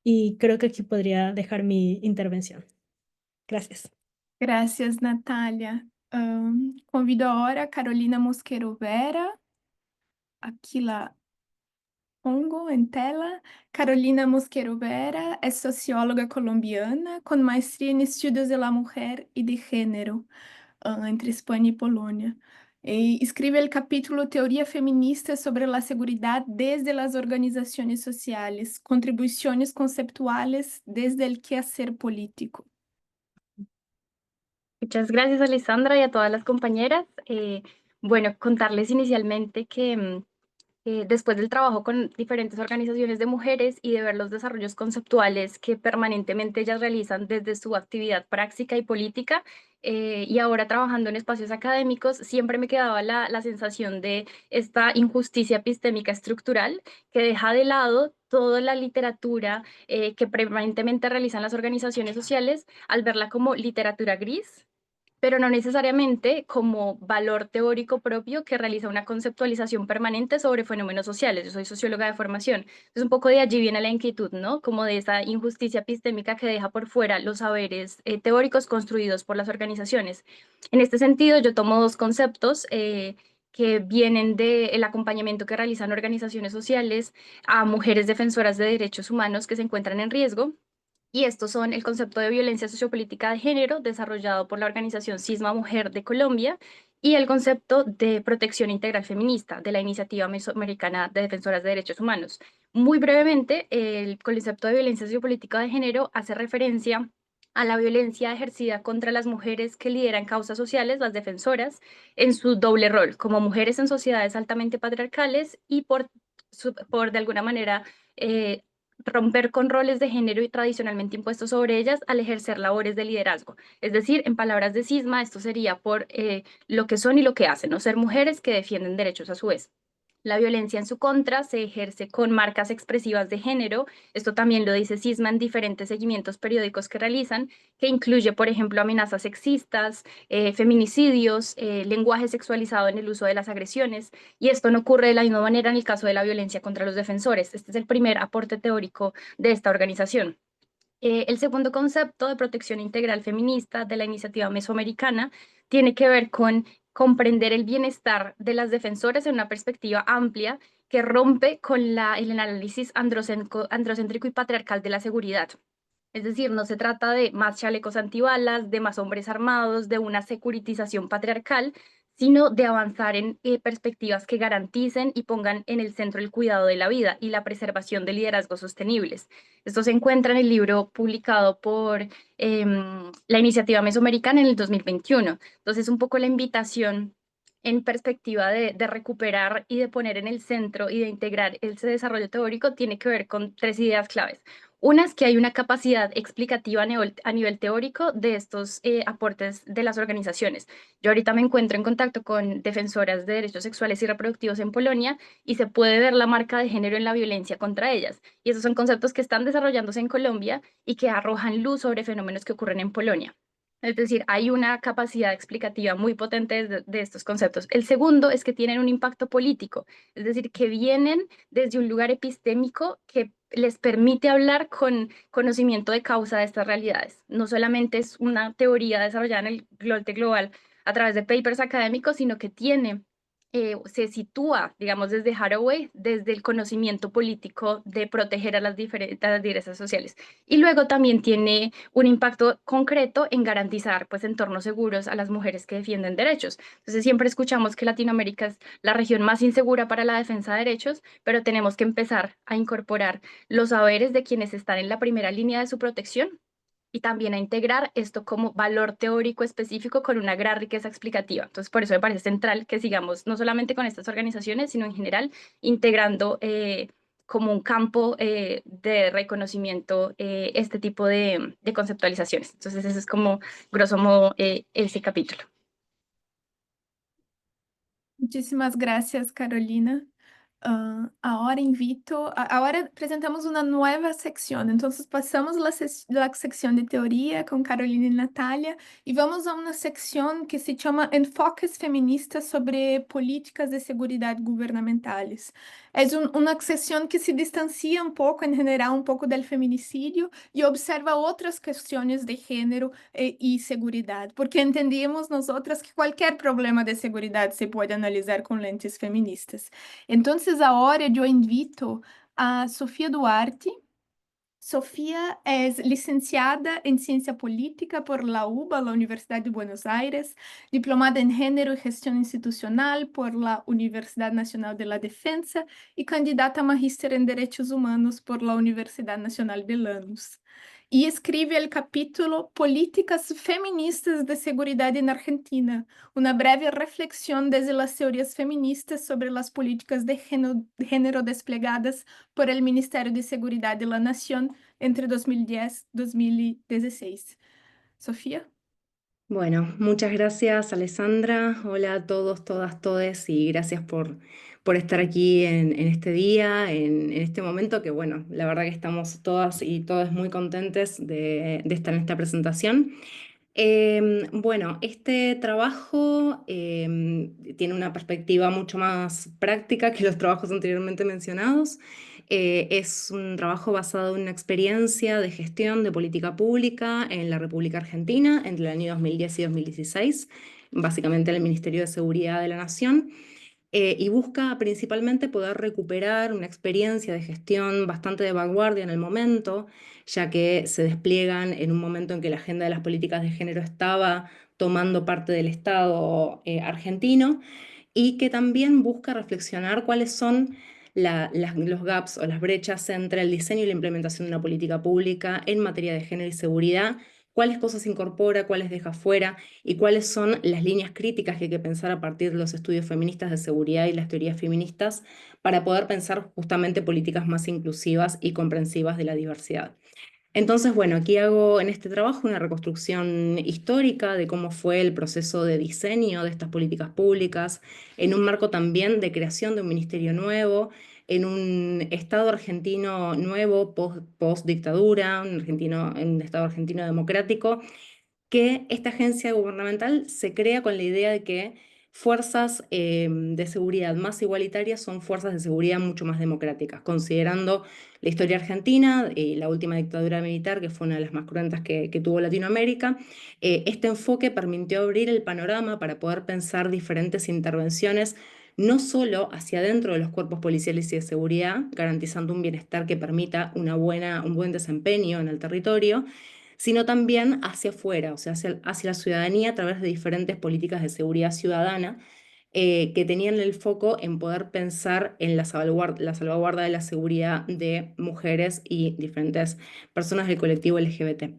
Y creo que aquí podría dejar mi intervención. Gracias. Gracias, Natalia. Convido ahora a Carolina Mosquero Vera. Aquí la pongo en tela. Carolina Mosquero Vera es socióloga colombiana con maestría en estudios de la mujer y de género entre España y Polonia. Escribe el capítulo Teoría feminista sobre la seguridad desde las organizaciones sociales, contribuciones conceptuales desde el quehacer político. Muchas gracias, Alessandra, y a todas las compañeras. Bueno, contarles inicialmente que después del trabajo con diferentes organizaciones de mujeres y de ver los desarrollos conceptuales que permanentemente ellas realizan desde su actividad práctica y política, y ahora trabajando en espacios académicos, siempre me quedaba la sensación de esta injusticia epistémica estructural que deja de lado toda la literatura que permanentemente realizan las organizaciones sociales al verla como literatura gris, pero no necesariamente como valor teórico propio que realiza una conceptualización permanente sobre fenómenos sociales. Yo soy socióloga de formación. Entonces, un poco de allí viene la inquietud, ¿no? Como de esa injusticia epistémica que deja por fuera los saberes teóricos construidos por las organizaciones. En este sentido, yo tomo dos conceptos que vienen del acompañamiento que realizan organizaciones sociales a mujeres defensoras de derechos humanos que se encuentran en riesgo. Y estos son el concepto de violencia sociopolítica de género desarrollado por la organización Cisma Mujer de Colombia y el concepto de protección integral feminista de la Iniciativa Mesoamericana de Defensoras de Derechos Humanos. Muy brevemente, el concepto de violencia sociopolítica de género hace referencia a la violencia ejercida contra las mujeres que lideran causas sociales, las defensoras, en su doble rol, como mujeres en sociedades altamente patriarcales y por de alguna manera, romper con roles de género y tradicionalmente impuestos sobre ellas al ejercer labores de liderazgo. Es decir, en palabras de Cisma, esto sería por lo que son y lo que hacen, no ser mujeres que defienden derechos a su vez. La violencia en su contra se ejerce con marcas expresivas de género. Esto también lo dice Cisma en diferentes seguimientos periódicos que realizan, que incluye, por ejemplo, amenazas sexistas, feminicidios, lenguaje sexualizado en el uso de las agresiones. Y esto no ocurre de la misma manera en el caso de la violencia contra los defensores. Este es el primer aporte teórico de esta organización. El segundo concepto de protección integral feminista de la Iniciativa Mesoamericana tiene que ver con comprender el bienestar de las defensoras en una perspectiva amplia que rompe con el análisis androcéntrico y patriarcal de la seguridad. Es decir, no se trata de más chalecos antibalas, de más hombres armados, de una securitización patriarcal, sino de avanzar en perspectivas que garanticen y pongan en el centro el cuidado de la vida y la preservación de liderazgos sostenibles. Esto se encuentra en el libro publicado por la Iniciativa Mesoamericana en el 2021. Entonces, un poco la invitación en perspectiva de recuperar y de poner en el centro y de integrar ese desarrollo teórico tiene que ver con tres ideas claves. Una es que hay una capacidad explicativa a nivel teórico de estos aportes de las organizaciones. Yo ahorita me encuentro en contacto con defensoras de derechos sexuales y reproductivos en Polonia y se puede ver la marca de género en la violencia contra ellas. Y esos son conceptos que están desarrollándose en Colombia y que arrojan luz sobre fenómenos que ocurren en Polonia. Es decir, hay una capacidad explicativa muy potente de estos conceptos. El segundo es que tienen un impacto político, es decir, que vienen desde un lugar epistémico que les permite hablar con conocimiento de causa de estas realidades. No solamente es una teoría desarrollada en el norte global a través de papers académicos, sino que se sitúa, digamos, desde Haraway, desde el conocimiento político de proteger a las diversas sociales. Y luego también tiene un impacto concreto en garantizar, pues, entornos seguros a las mujeres que defienden derechos. Entonces, siempre escuchamos que Latinoamérica es la región más insegura para la defensa de derechos, pero tenemos que empezar a incorporar los saberes de quienes están en la primera línea de su protección y también a integrar esto como valor teórico específico con una gran riqueza explicativa. Entonces, por eso me parece central que sigamos no solamente con estas organizaciones, sino en general integrando como un campo de reconocimiento este tipo de conceptualizaciones. Entonces, eso es como, grosso modo, ese capítulo. Muchísimas gracias, Carolina. Ahora ahora presentamos una nueva sección. Entonces pasamos la sección de teoría con Carolina y Natalia y vamos a una sección que se llama Enfoques feministas sobre políticas de seguridad gubernamentales. Es una sección que se distancia un poco, en general, un poco del feminicidio y observa otras cuestiones de género y seguridad, porque entendíamos nosotras que cualquier problema de seguridad se puede analizar con lentes feministas. Entonces, ahora yo invito a Sofía Duarte. Sofía es licenciada en Ciencia Política por la UBA, la Universidad de Buenos Aires, diplomada en Género y Gestión Institucional por la Universidad Nacional de la Defensa y candidata a magíster en Derechos Humanos por la Universidad Nacional de Lanús. Y escribe el capítulo Políticas Feministas de Seguridad en Argentina, una breve reflexión desde las teorías feministas sobre las políticas de género desplegadas por el Ministerio de Seguridad de la Nación entre 2010 y 2016. Sofía. Bueno, muchas gracias, Alessandra. Hola a todos, todas, todes, y gracias por estar aquí en este día, en este momento, que bueno, la verdad que estamos todas y todos muy contentes de estar en esta presentación. Bueno, este trabajo tiene una perspectiva mucho más práctica que los trabajos anteriormente mencionados. Es un trabajo basado en una experiencia de gestión de política pública en la República Argentina entre el año 2010 y 2016, básicamente en el Ministerio de Seguridad de la Nación. Y busca principalmente poder recuperar una experiencia de gestión bastante de vanguardia en el momento, ya que se despliegan en un momento en que la agenda de las políticas de género estaba tomando parte del Estado argentino, y que también busca reflexionar cuáles son los gaps o las brechas entre el diseño y la implementación de una política pública en materia de género y seguridad, cuáles cosas incorpora, cuáles deja fuera y cuáles son las líneas críticas que hay que pensar a partir de los estudios feministas de seguridad y las teorías feministas para poder pensar justamente políticas más inclusivas y comprensivas de la diversidad. Entonces, bueno, aquí hago en este trabajo una reconstrucción histórica de cómo fue el proceso de diseño de estas políticas públicas, en un marco también de creación de un ministerio nuevo, en un Estado argentino nuevo, post-dictadura, un Estado argentino democrático, que esta agencia gubernamental se crea con la idea de que fuerzas de seguridad más igualitarias son fuerzas de seguridad mucho más democráticas, considerando la historia argentina y la última dictadura militar, que fue una de las más cruentas que tuvo Latinoamérica. Este enfoque permitió abrir el panorama para poder pensar diferentes intervenciones, no solo hacia adentro de los cuerpos policiales y de seguridad, garantizando un bienestar que permita un buen desempeño en el territorio, sino también hacia afuera, o sea, hacia la ciudadanía a través de diferentes políticas de seguridad ciudadana que tenían el foco en poder pensar en la salvaguarda de la seguridad de mujeres y diferentes personas del colectivo LGBT.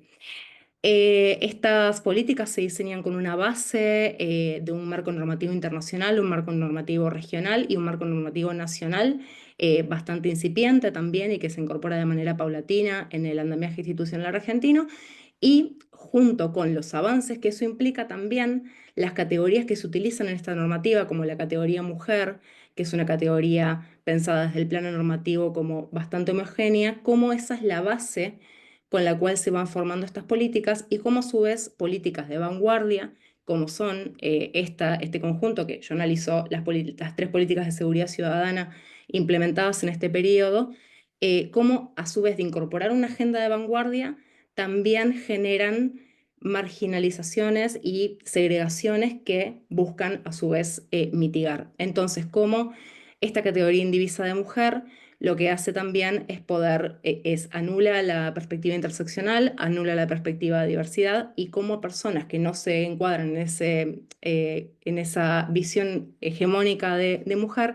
Estas políticas se diseñan con una base de un marco normativo internacional, un marco normativo regional y un marco normativo nacional bastante incipiente también y que se incorpora de manera paulatina en el andamiaje institucional argentino, y junto con los avances que eso implica también las categorías que se utilizan en esta normativa, como la categoría mujer, que es una categoría pensada desde el plano normativo como bastante homogénea, como esa es la base con la cual se van formando estas políticas, y como a su vez políticas de vanguardia, como son este conjunto que yo analizo, las tres políticas de seguridad ciudadana implementadas en este periodo, como a su vez de incorporar una agenda de vanguardia, también generan marginalizaciones y segregaciones que buscan a su vez mitigar. Entonces, como esta categoría indivisa de mujer lo que hace también es anula la perspectiva interseccional, anula la perspectiva de diversidad, y como personas que no se encuadran en esa visión hegemónica de mujer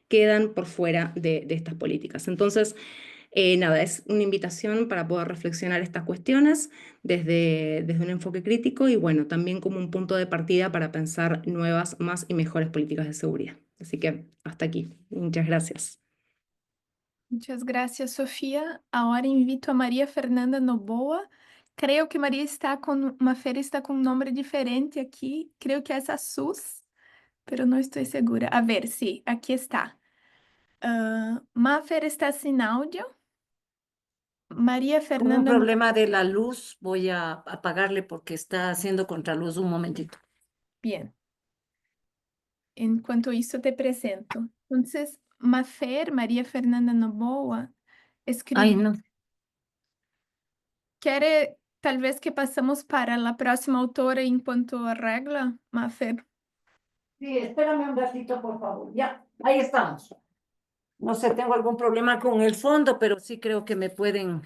quedan por fuera de estas políticas. Entonces, nada, es una invitación para poder reflexionar estas cuestiones desde un enfoque crítico y bueno, también como un punto de partida para pensar nuevas, más y mejores políticas de seguridad. Así que hasta aquí. Muchas gracias. Muchas gracias, Sofía. Ahora invito a María Fernanda Noboa. Creo que María está con un nombre diferente aquí. Creo que es Asus, pero no estoy segura. A ver, sí, aquí está. Mafer está sin audio. María Con un Fernanda. problema de la luz, voy a apagarle porque está haciendo contraluz un momentito. Bien. Enquanto isso, te presento. Entonces, Mafer, María Fernanda Noboa, Ay, escribió. no. ¿Quiere tal vez que pasemos para la próxima autora enquanto arregla, Mafer? Sí, espérame un ratito, por favor. Ya, ahí estamos. No sé, tengo algún problema con el fondo, pero sí creo que me pueden.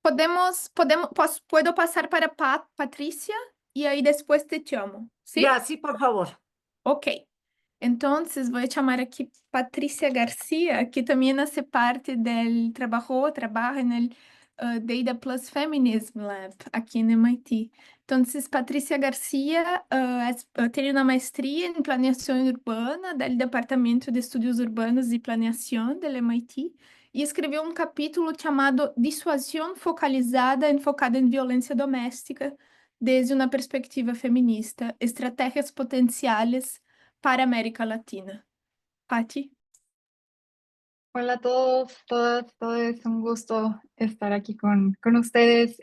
Puedo pasar para Patricia y ahí después te llamo, ¿sí? Ya, sí, por favor. Ok. Entonces voy a llamar aquí Patricia García, que también hace parte del trabaja en el Data Plus Feminism Lab aquí en MIT. Entonces, Patricia García tiene una maestría en planeación urbana del Departamento de Estudios Urbanos y Planeación del MIT y escreveu um capítulo chamado Dissuasão Focalizada, enfocada em violência doméstica, desde uma perspectiva feminista, estratégias potenciales para América Latina. Patti. Hola a todos, todas, todos, un gusto estar aquí con ustedes.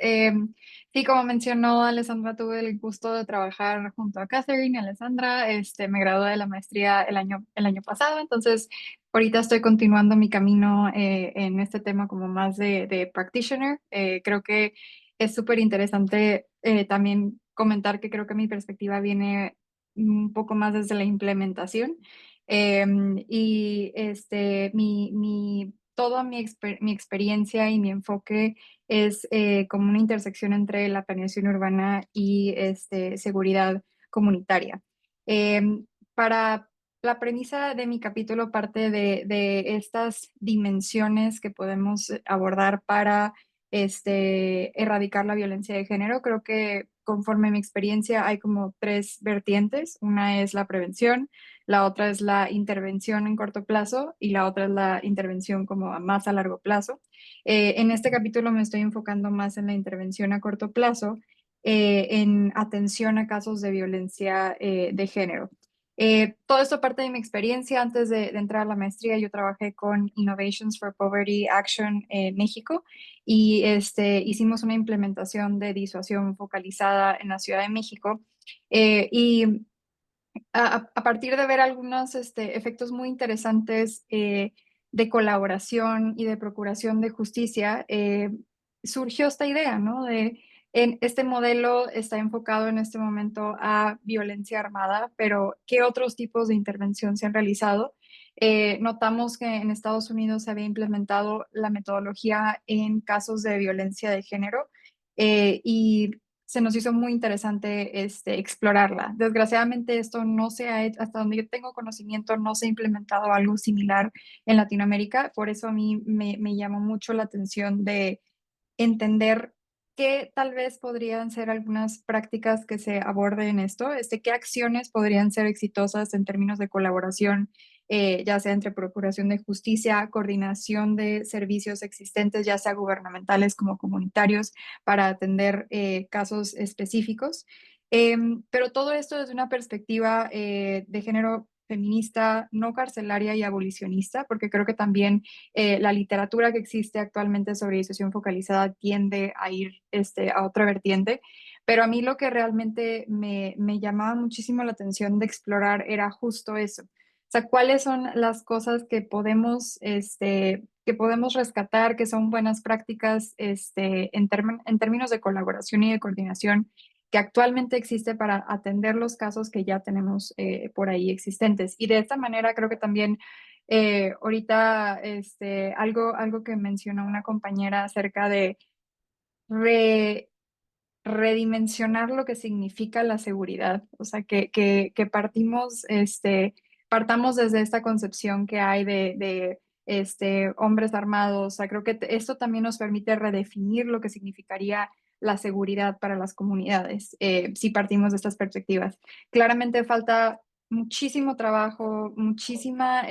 Sí, como mencionó Alessandra, tuve el gusto de trabajar junto a Catherine y Alessandra. Me gradué de la maestría el año pasado, entonces ahorita estoy continuando mi camino en este tema como más de practitioner. Creo que es súper interesante también comentar que creo que mi perspectiva viene un poco más desde la implementación. Toda mi experiencia y mi enfoque es como una intersección entre la planeación urbana y seguridad comunitaria. Para la premisa de mi capítulo parte de estas dimensiones que podemos abordar para erradicar la violencia de género. Creo que conforme mi experiencia hay como tres vertientes. Una es la prevención, la otra es la intervención en corto plazo y la otra es la intervención como más a largo plazo. En este capítulo me estoy enfocando más en la intervención a corto plazo, en atención a casos de violencia de género. Todo esto parte de mi experiencia. Antes de entrar a la maestría, yo trabajé con Innovations for Poverty Action en México y hicimos una implementación de disuasión focalizada en la Ciudad de México. Y a partir de ver algunos efectos muy interesantes de colaboración y de procuración de justicia, surgió esta idea, ¿no? En este modelo está enfocado en este momento a violencia armada, pero ¿qué otros tipos de intervención se han realizado? Notamos que en Estados Unidos se había implementado la metodología en casos de violencia de género y se nos hizo muy interesante explorarla. Desgraciadamente esto no se ha hecho, hasta donde yo tengo conocimiento, no se ha implementado algo similar en Latinoamérica. Por eso a mí me llamó mucho la atención de entender qué tal vez podrían ser algunas prácticas que se aborden en esto, qué acciones podrían ser exitosas en términos de colaboración, ya sea entre procuración de justicia, coordinación de servicios existentes, ya sea gubernamentales como comunitarios, para atender casos específicos. Pero todo esto desde una perspectiva de género feminista, no carcelaria y abolicionista, porque creo que también la literatura que existe actualmente sobre disuasión focalizada tiende a ir a otra vertiente. Pero a mí lo que realmente me llamaba muchísimo la atención de explorar era justo eso. O sea, cuáles son las cosas que podemos rescatar, que son buenas prácticas en términos de colaboración y de coordinación que actualmente existe para atender los casos que ya tenemos por ahí existentes. Y de esta manera creo que también ahorita algo que mencionó una compañera acerca de redimensionar lo que significa la seguridad, o sea, que partamos desde esta concepción que hay de hombres armados. O sea, creo que esto también nos permite redefinir lo que significaría la seguridad para las comunidades, si partimos de estas perspectivas. Claramente falta muchísimo trabajo, muchísima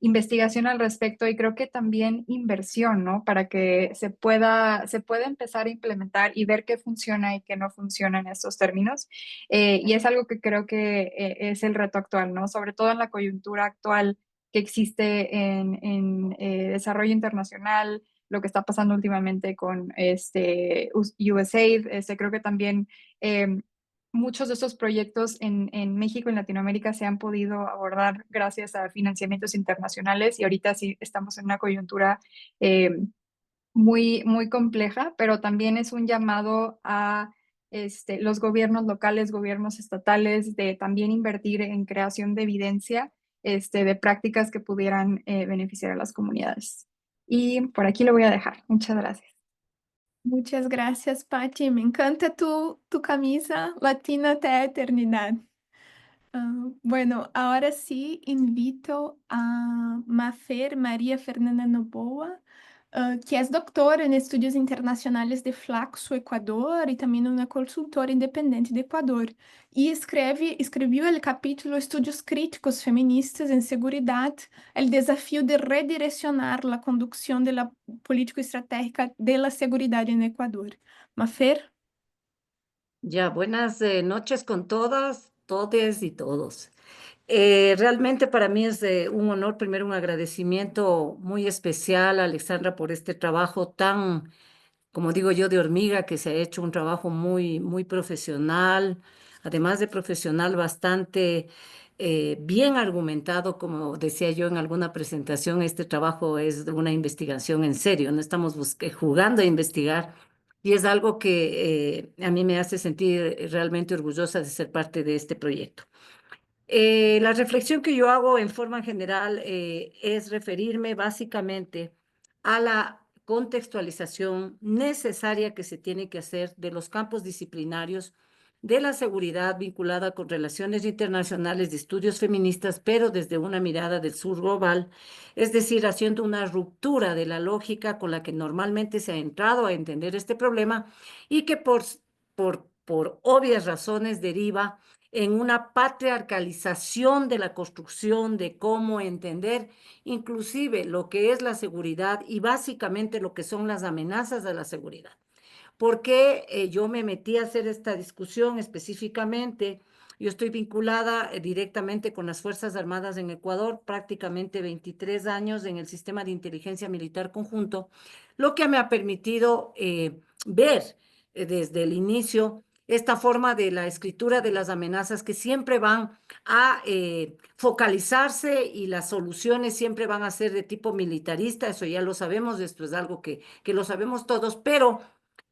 investigación al respecto y creo que también inversión, ¿no? Para que se pueda empezar a implementar y ver qué funciona y qué no funciona en estos términos. Y es algo que creo que es el reto actual, ¿no? Sobre todo en la coyuntura actual que existe en desarrollo internacional, lo que está pasando últimamente con USAID, creo que también muchos de estos proyectos en México y en Latinoamérica se han podido abordar gracias a financiamientos internacionales y ahorita sí estamos en una coyuntura eh, muy compleja, pero también es un llamado a los gobiernos locales, gobiernos estatales, de también invertir en creación de evidencia de prácticas que pudieran beneficiar a las comunidades. Y por aquí lo voy a dejar. Muchas gracias. Muchas gracias, Patti. Me encanta tu camisa latina hasta la eternidad. Bueno, ahora sí invito a Mafer María Fernanda Noboa, que es doctora en estudios internacionales de Flaxo, Ecuador, y también una consultora independiente de Ecuador. Y escribió el capítulo Estudios críticos feministas en seguridad, el desafío de redireccionar la conducción de la política estratégica de la seguridad en Ecuador. Mafer. Ya, buenas noches con todas, todes y todos. Realmente para mí es un honor, primero un agradecimiento muy especial a Alexandra por este trabajo tan, como digo yo, de hormiga, que se ha hecho un trabajo muy profesional, además de profesional, bastante bien argumentado, como decía yo en alguna presentación, este trabajo es una investigación en serio, no estamos jugando a investigar. Y es algo que a mí me hace sentir realmente orgullosa de ser parte de este proyecto. La reflexión que yo hago en forma general es referirme básicamente a la contextualización necesaria que se tiene que hacer de los campos disciplinarios de la seguridad vinculada con relaciones internacionales de estudios feministas, pero desde una mirada del sur global, es decir, haciendo una ruptura de la lógica con la que normalmente se ha entrado a entender este problema y que por obvias razones deriva en una patriarcalización de la construcción de cómo entender inclusive lo que es la seguridad y básicamente lo que son las amenazas a la seguridad. ¿Por qué yo me metí a hacer esta discusión específicamente? Yo estoy vinculada directamente con las Fuerzas Armadas en Ecuador, prácticamente 23 años en el sistema de inteligencia militar conjunto, lo que me ha permitido ver desde el inicio esta forma de la escritura de las amenazas que siempre van a focalizarse y las soluciones siempre van a ser de tipo militarista, eso ya lo sabemos, esto es algo que lo sabemos todos, pero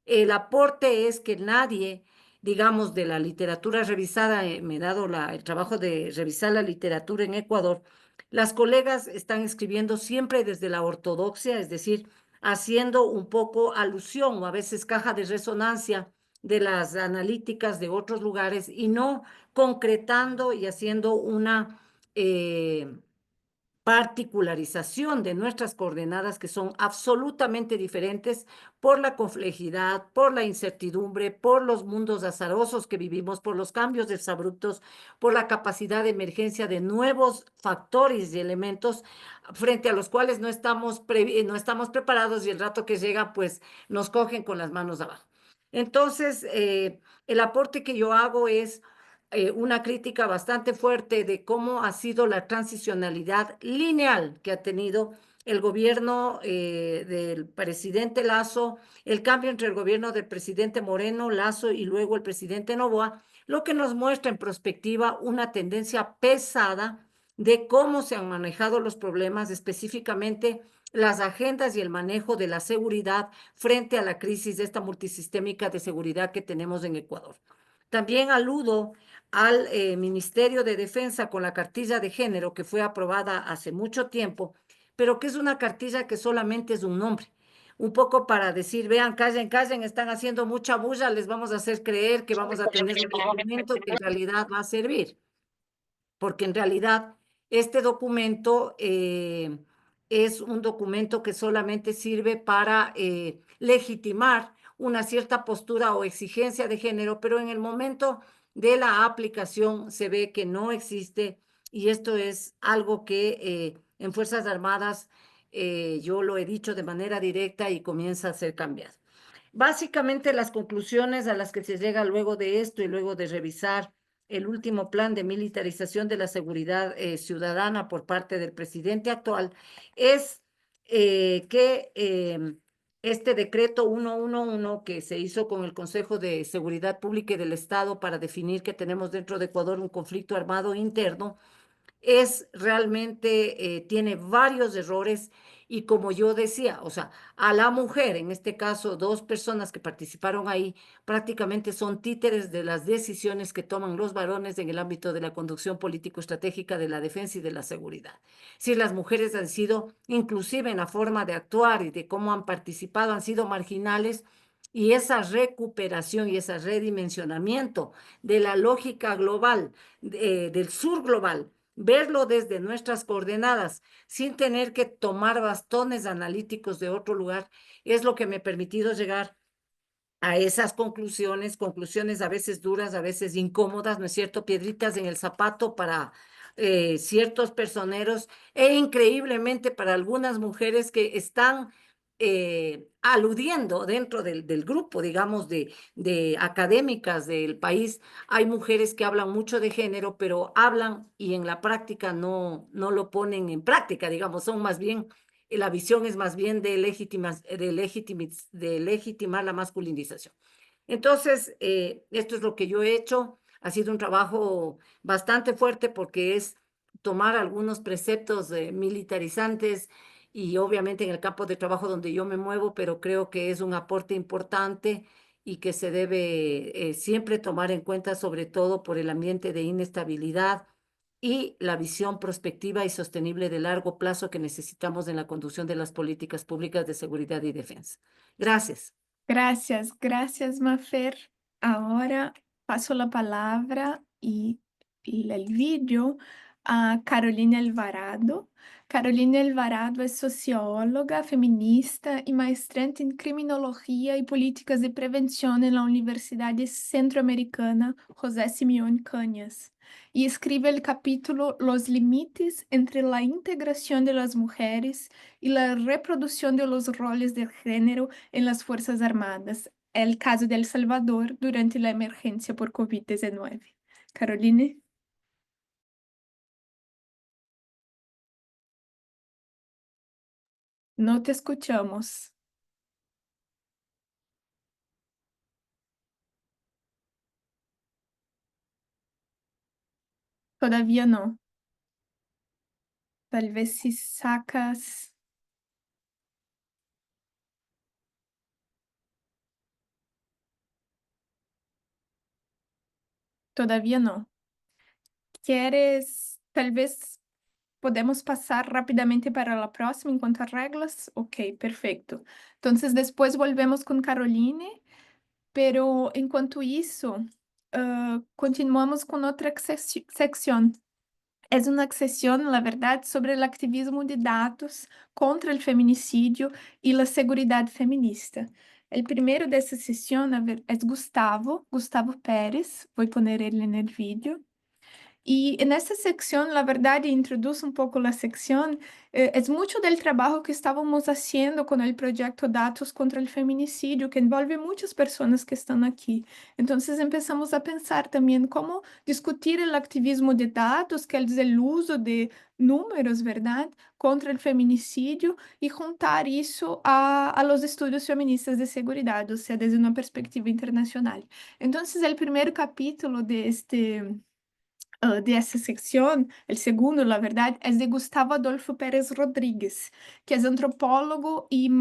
el aporte es que nadie, digamos, de la literatura revisada, me he dado el trabajo de revisar la literatura en Ecuador, las colegas están escribiendo siempre desde la ortodoxia, es decir, haciendo un poco alusión o a veces caja de resonancia de las analíticas de otros lugares y no concretando y haciendo una particularización de nuestras coordenadas que son absolutamente diferentes por la complejidad, por la incertidumbre, por los mundos azarosos que vivimos, por los cambios desabruptos, por la capacidad de emergencia de nuevos factores y elementos frente a los cuales no estamos preparados y el rato que llega pues nos cogen con las manos abajo. Entonces, el aporte que yo hago es una crítica bastante fuerte de cómo ha sido la transicionalidad lineal que ha tenido el gobierno del presidente Lasso, el cambio entre el gobierno del presidente Moreno, Lasso y luego el presidente Noboa, lo que nos muestra en perspectiva una tendencia pesada de cómo se han manejado los problemas, específicamente las agendas y el manejo de la seguridad frente a la crisis de esta multisistémica de seguridad que tenemos en Ecuador. También aludo al Ministerio de Defensa con la cartilla de género que fue aprobada hace mucho tiempo, pero que es una cartilla que solamente es un nombre. Un poco para decir, vean, callen, están haciendo mucha bulla, les vamos a hacer creer que vamos a tener un documento que en realidad va a servir. Porque en realidad este documento es un documento que solamente sirve para legitimar una cierta postura o exigencia de género, pero en el momento de la aplicación se ve que no existe y esto es algo que en Fuerzas Armadas, yo lo he dicho de manera directa y comienza a ser cambiado. Básicamente las conclusiones a las que se llega luego de esto y luego de revisar el último plan de militarización de la seguridad ciudadana por parte del presidente actual es que este decreto 111 que se hizo con el Consejo de Seguridad Pública y del Estado para definir que tenemos dentro de Ecuador un conflicto armado interno, es realmente, tiene varios errores y como yo decía, o sea, a la mujer, en este caso, dos personas que participaron ahí, prácticamente son títeres de las decisiones que toman los varones en el ámbito de la conducción político-estratégica de la defensa y de la seguridad. Si las mujeres han sido, inclusive en la forma de actuar y de cómo han participado, han sido marginales, y esa recuperación y ese redimensionamiento de la lógica global, del sur global, verlo desde nuestras coordenadas, sin tener que tomar bastones analíticos de otro lugar, es lo que me ha permitido llegar a esas conclusiones a veces duras, a veces incómodas, ¿no es cierto? Piedritas en el zapato para ciertos personeros e increíblemente para algunas mujeres que están aludiendo dentro del grupo, digamos, de académicas del país. Hay mujeres que hablan mucho de género, pero hablan y en la práctica no lo ponen en práctica, digamos, son más bien la visión es más bien de legitimar la masculinización. Entonces, esto es lo que yo he hecho. Ha sido un trabajo bastante fuerte porque es tomar algunos preceptos militarizantes y obviamente en el campo de trabajo donde yo me muevo, pero creo que es un aporte importante y que se debe siempre tomar en cuenta, sobre todo por el ambiente de inestabilidad y la visión prospectiva y sostenible de largo plazo que necesitamos en la conducción de las políticas públicas de seguridad y defensa. Gracias. Gracias, Mafer. Ahora paso la palabra y el vídeo a Carolina Alvarado. Carolina Alvarado es socióloga, feminista y maestrante en criminología y políticas de prevención en la Universidad Centroamericana José Simeón Cañas y escribe el capítulo Los límites entre la integración de las mujeres y la reproducción de los roles de género en las Fuerzas Armadas, el caso de El Salvador durante la emergencia por COVID-19. Caroline. No te escuchamos. Todavía no. Tal vez si sacas... Todavía no. ¿Quieres? Tal vez podemos pasar rápidamente para la próxima en cuanto a reglas. Ok, perfecto. Entonces después volvemos con Caroline, pero enquanto isso, continuamos con otra sección. Es una sección, la verdad, sobre el activismo de datos contra el feminicidio y la seguridad feminista. El primero de esa sesión es Gustavo Pérez. Voy a poner él en el vídeo. Y en esta sección, la verdad, introduce un poco la sección, es mucho del trabajo que estábamos haciendo con el proyecto Datos contra el Feminicidio, que envolve muchas personas que están aquí. Entonces empezamos a pensar también cómo discutir el activismo de datos, que es el uso de números, ¿verdad?, contra el feminicidio y juntar eso a los estudios feministas de seguridad, o sea, desde una perspectiva internacional. Entonces, el primer capítulo de essa sección, el segundo, la verdad, es de Gustavo Adolfo Pérez Rodríguez, que es antropólogo y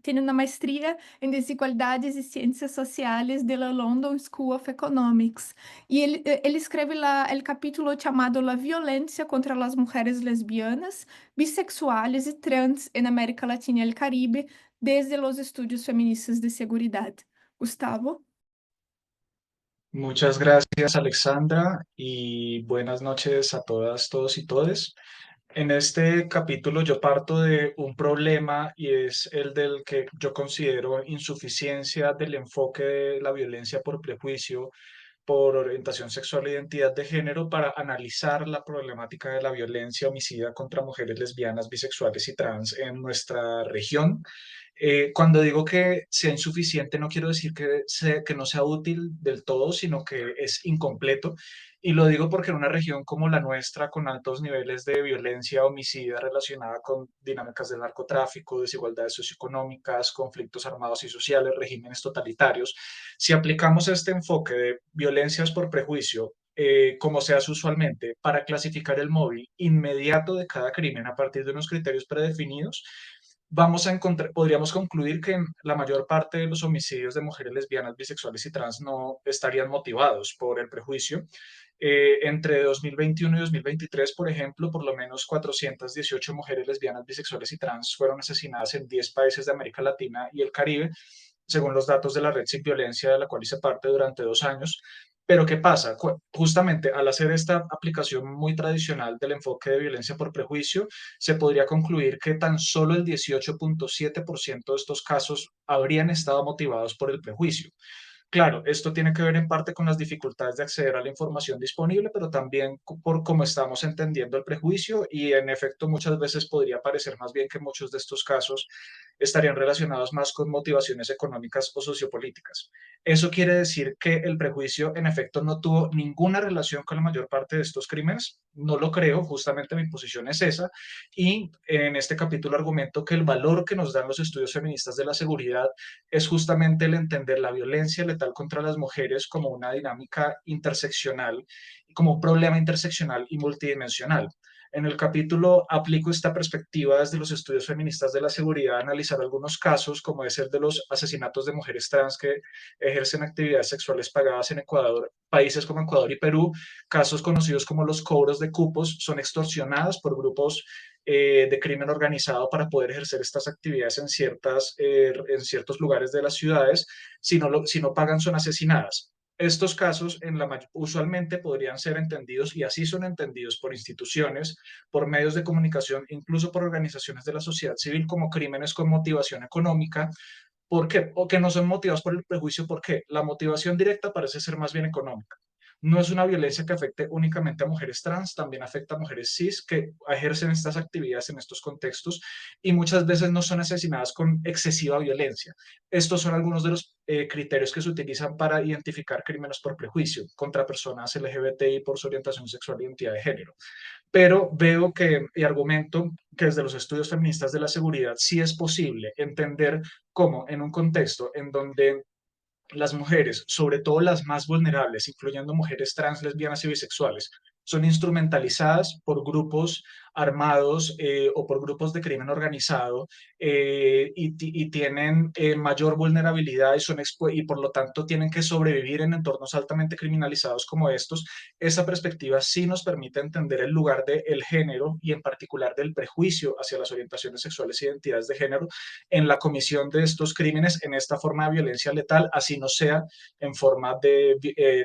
tiene una maestría en desigualdades y ciencias sociales de la London School of Economics. Y él escribe el capítulo llamado La violencia contra las mujeres lesbianas, bisexuales y trans en América Latina y el Caribe desde los estudios feministas de seguridad. Gustavo. Muchas gracias, Alexandra, y buenas noches a todas, todos y todes. En este capítulo yo parto de un problema y es el del que yo considero insuficiencia del enfoque de la violencia por prejuicio por orientación sexual e identidad de género para analizar la problemática de la violencia homicida contra mujeres lesbianas, bisexuales y trans en nuestra región. Cuando digo que sea insuficiente, no quiero decir que no sea útil del todo, sino que es incompleto. Y lo digo porque en una región como la nuestra, con altos niveles de violencia homicida relacionada con dinámicas del narcotráfico, desigualdades socioeconómicas, conflictos armados y sociales, regímenes totalitarios, si aplicamos este enfoque de violencias por prejuicio, como se hace usualmente, para clasificar el móvil inmediato de cada crimen a partir de unos criterios predefinidos, podríamos concluir que la mayor parte de los homicidios de mujeres lesbianas, bisexuales y trans no estarían motivados por el prejuicio. Entre 2021 y 2023, por ejemplo, por lo menos 418 mujeres lesbianas, bisexuales y trans fueron asesinadas en 10 países de América Latina y el Caribe, según los datos de la Red Sin Violencia, de la cual hice parte durante 2 años. Pero ¿qué pasa? Justamente al hacer esta aplicación muy tradicional del enfoque de violencia por prejuicio, se podría concluir que tan solo el 18.7% de estos casos habrían estado motivados por el prejuicio. Claro, esto tiene que ver en parte con las dificultades de acceder a la información disponible, pero también por cómo estamos entendiendo el prejuicio y en efecto muchas veces podría parecer más bien que muchos de estos casos estarían relacionados más con motivaciones económicas o sociopolíticas. Eso quiere decir que el prejuicio en efecto no tuvo ninguna relación con la mayor parte de estos crímenes. No lo creo, justamente mi posición es esa. Y en este capítulo argumento que el valor que nos dan los estudios feministas de la seguridad es justamente el entender la violencia letal contra las mujeres como una dinámica interseccional, como un problema interseccional y multidimensional. En el capítulo aplico esta perspectiva desde los estudios feministas de la seguridad a analizar algunos casos, como es el de los asesinatos de mujeres trans que ejercen actividades sexuales pagadas en Ecuador, países como Ecuador y Perú, casos conocidos como los cobros de cupos, son extorsionadas por grupos de crimen organizado para poder ejercer estas actividades en ciertos lugares de las ciudades. Si no pagan, son asesinadas. Estos casos usualmente podrían ser entendidos, y así son entendidos por instituciones, por medios de comunicación, incluso por organizaciones de la sociedad civil, como crímenes con motivación económica. ¿Por qué? O que no son motivados por el prejuicio. ¿Por qué? La motivación directa parece ser más bien económica. No es una violencia que afecte únicamente a mujeres trans, también afecta a mujeres cis que ejercen estas actividades en estos contextos y muchas veces no son asesinadas con excesiva violencia. Estos son algunos de los criterios que se utilizan para identificar crímenes por prejuicio contra personas LGBTI por su orientación sexual e identidad de género. Pero veo y argumento que desde los estudios feministas de la seguridad sí es posible entender cómo en un contexto en donde las mujeres, sobre todo las más vulnerables, incluyendo mujeres trans, lesbianas y bisexuales, son instrumentalizadas por grupos armados o por grupos de crimen organizado y tienen mayor vulnerabilidad y por lo tanto tienen que sobrevivir en entornos altamente criminalizados como estos. Esa perspectiva sí nos permite entender el lugar del género y en particular del prejuicio hacia las orientaciones sexuales e identidades de género en la comisión de estos crímenes en esta forma de violencia letal, así no sea en forma de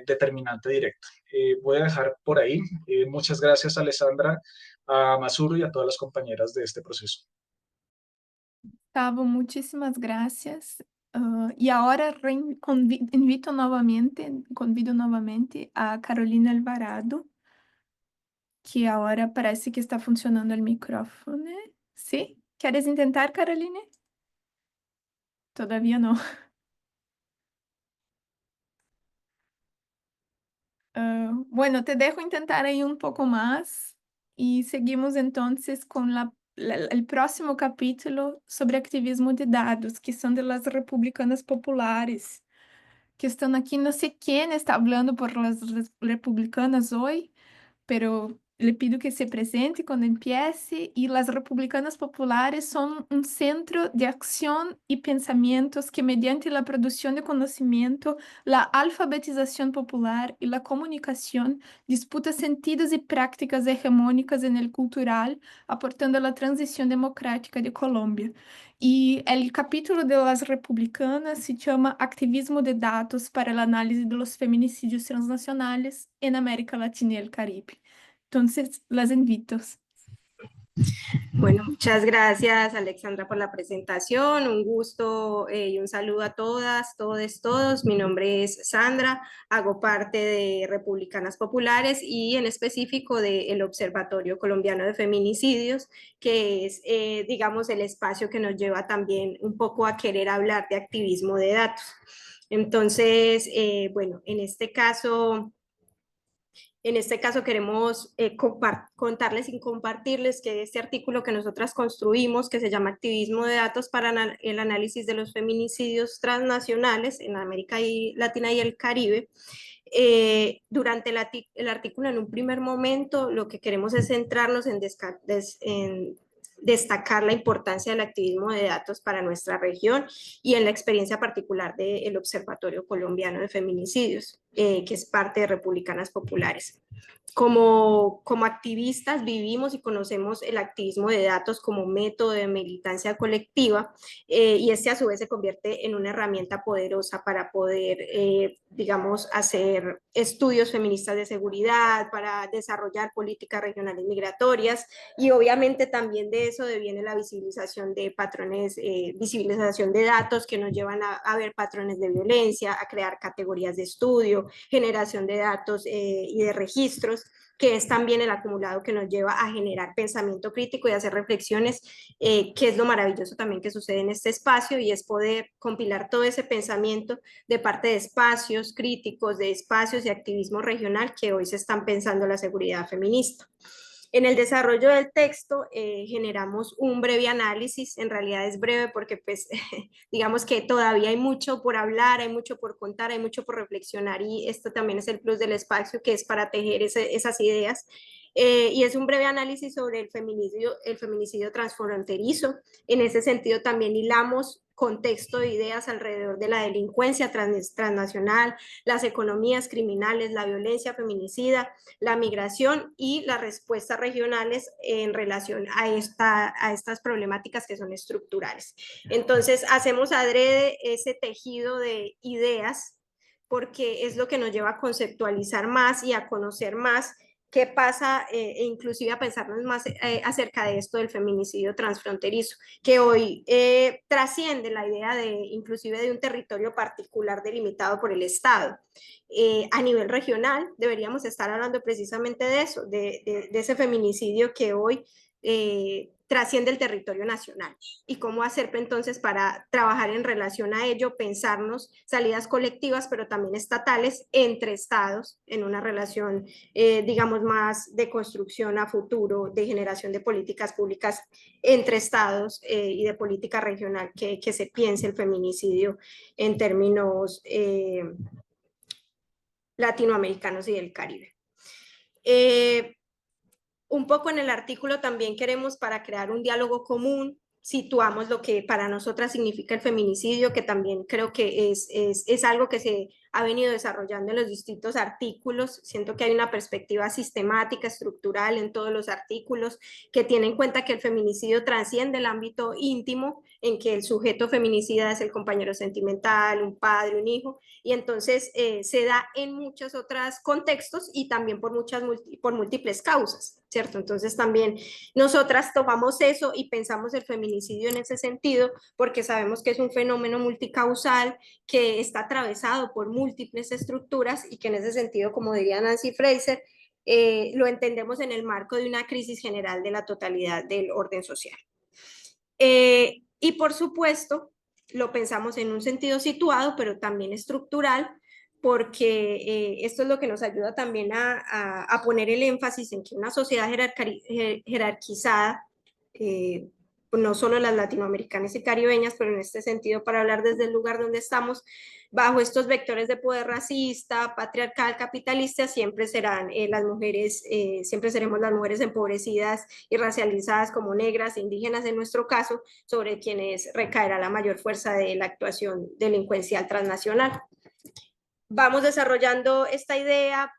determinante directa. Voy a dejar por ahí. Muchas gracias, Alessandra, a Masuru y a todas las compañeras de este proceso. Gustavo, muchísimas gracias. Y ahora convido nuevamente a Carolina Alvarado, que ahora parece que está funcionando el micrófono. ¿Sí? ¿Quieres intentar, Carolina? Todavía no. Bueno, te dejo intentar ahí un poco más y seguimos entonces con el próximo capítulo sobre activismo de dados, que son de las republicanas populares, que están aquí. No sé quién está hablando por las republicanas hoy, pero le pido que se presente cuando empiece. Y las republicanas populares son un centro de acción y pensamientos que mediante la producción de conocimiento, la alfabetización popular y la comunicación disputa sentidos y prácticas hegemónicas en el cultural, aportando a la transición democrática de Colombia. Y el capítulo de las republicanas se llama Activismo de datos para el análisis de los feminicidios transnacionales en América Latina y el Caribe. Entonces, las invito. Bueno, muchas gracias Alexandra por la presentación, un gusto y un saludo a todas, todos. Mi nombre es Sandra, hago parte de Republicanas Populares y en específico del Observatorio Colombiano de Feminicidios, que es, digamos, el espacio que nos lleva también un poco a querer hablar de activismo de datos. Entonces, bueno, en este caso queremos contarles y compartirles que este artículo que nosotras construimos, que se llama Activismo de Datos para el análisis de los feminicidios transnacionales en América Latina y el Caribe, durante el artículo en un primer momento lo que queremos es centrarnos en destacar la importancia del activismo de datos para nuestra región y en la experiencia particular del Observatorio Colombiano de Feminicidios, que es parte de Republicanas Populares. Como activistas vivimos y conocemos el activismo de datos como método de militancia colectiva y este a su vez se convierte en una herramienta poderosa para poder, digamos, hacer estudios feministas de seguridad, para desarrollar políticas regionales migratorias y obviamente también de eso deviene la visibilización de patrones, visibilización de datos que nos llevan a ver patrones de violencia, a crear categorías de estudio, generación de datos y de registros, que es también el acumulado que nos lleva a generar pensamiento crítico y hacer reflexiones, que es lo maravilloso también que sucede en este espacio, y es poder compilar todo ese pensamiento de parte de espacios críticos, de espacios de activismo regional que hoy se están pensando la seguridad feminista. En el desarrollo del texto generamos un breve análisis, en realidad es breve porque pues digamos que todavía hay mucho por hablar, hay mucho por contar, hay mucho por reflexionar y esto también es el plus del espacio, que es para tejer esas ideas. Y es un breve análisis sobre el feminicidio transfronterizo. En ese sentido también hilamos contexto de ideas alrededor de la delincuencia transnacional, las economías criminales, la violencia feminicida, la migración y las respuestas regionales en relación a estas problemáticas que son estructurales. Entonces, hacemos adrede ese tejido de ideas porque es lo que nos lleva a conceptualizar más y a conocer más qué pasa e inclusive a pensarnos más acerca de esto del feminicidio transfronterizo, que hoy trasciende la idea de inclusive de un territorio particular delimitado por el Estado. A nivel regional deberíamos estar hablando precisamente de eso, de ese feminicidio que hoy trasciende el territorio nacional y cómo hacer entonces para trabajar en relación a ello, pensarnos salidas colectivas pero también estatales entre estados en una relación digamos más de construcción a futuro, de generación de políticas públicas entre estados y de política regional que se piense el feminicidio en términos latinoamericanos y del Caribe. Un poco en el artículo también queremos, para crear un diálogo común, situamos lo que para nosotras significa el feminicidio, que también creo que es algo que se ha venido desarrollando en los distintos artículos. Siento que hay una perspectiva sistemática, estructural en todos los artículos, que tiene en cuenta que el feminicidio trasciende el ámbito íntimo, en que el sujeto feminicida es el compañero sentimental, un padre, un hijo, y entonces se da en muchos otros contextos y también por múltiples causas, ¿cierto? Entonces también nosotras tomamos eso y pensamos el feminicidio en ese sentido, porque sabemos que es un fenómeno multicausal que está atravesado por múltiples estructuras y que en ese sentido, como diría Nancy Fraser, lo entendemos en el marco de una crisis general de la totalidad del orden social. Y por supuesto, lo pensamos en un sentido situado, pero también estructural, porque esto es lo que nos ayuda también a poner el énfasis en que una sociedad jerarquizada, no solo las latinoamericanas y caribeñas, pero en este sentido para hablar desde el lugar donde estamos, bajo estos vectores de poder racista, patriarcal, capitalista, siempre serán las mujeres, siempre seremos las mujeres empobrecidas y racializadas como negras e indígenas en nuestro caso, sobre quienes recaerá la mayor fuerza de la actuación delincuencial transnacional. Vamos desarrollando esta idea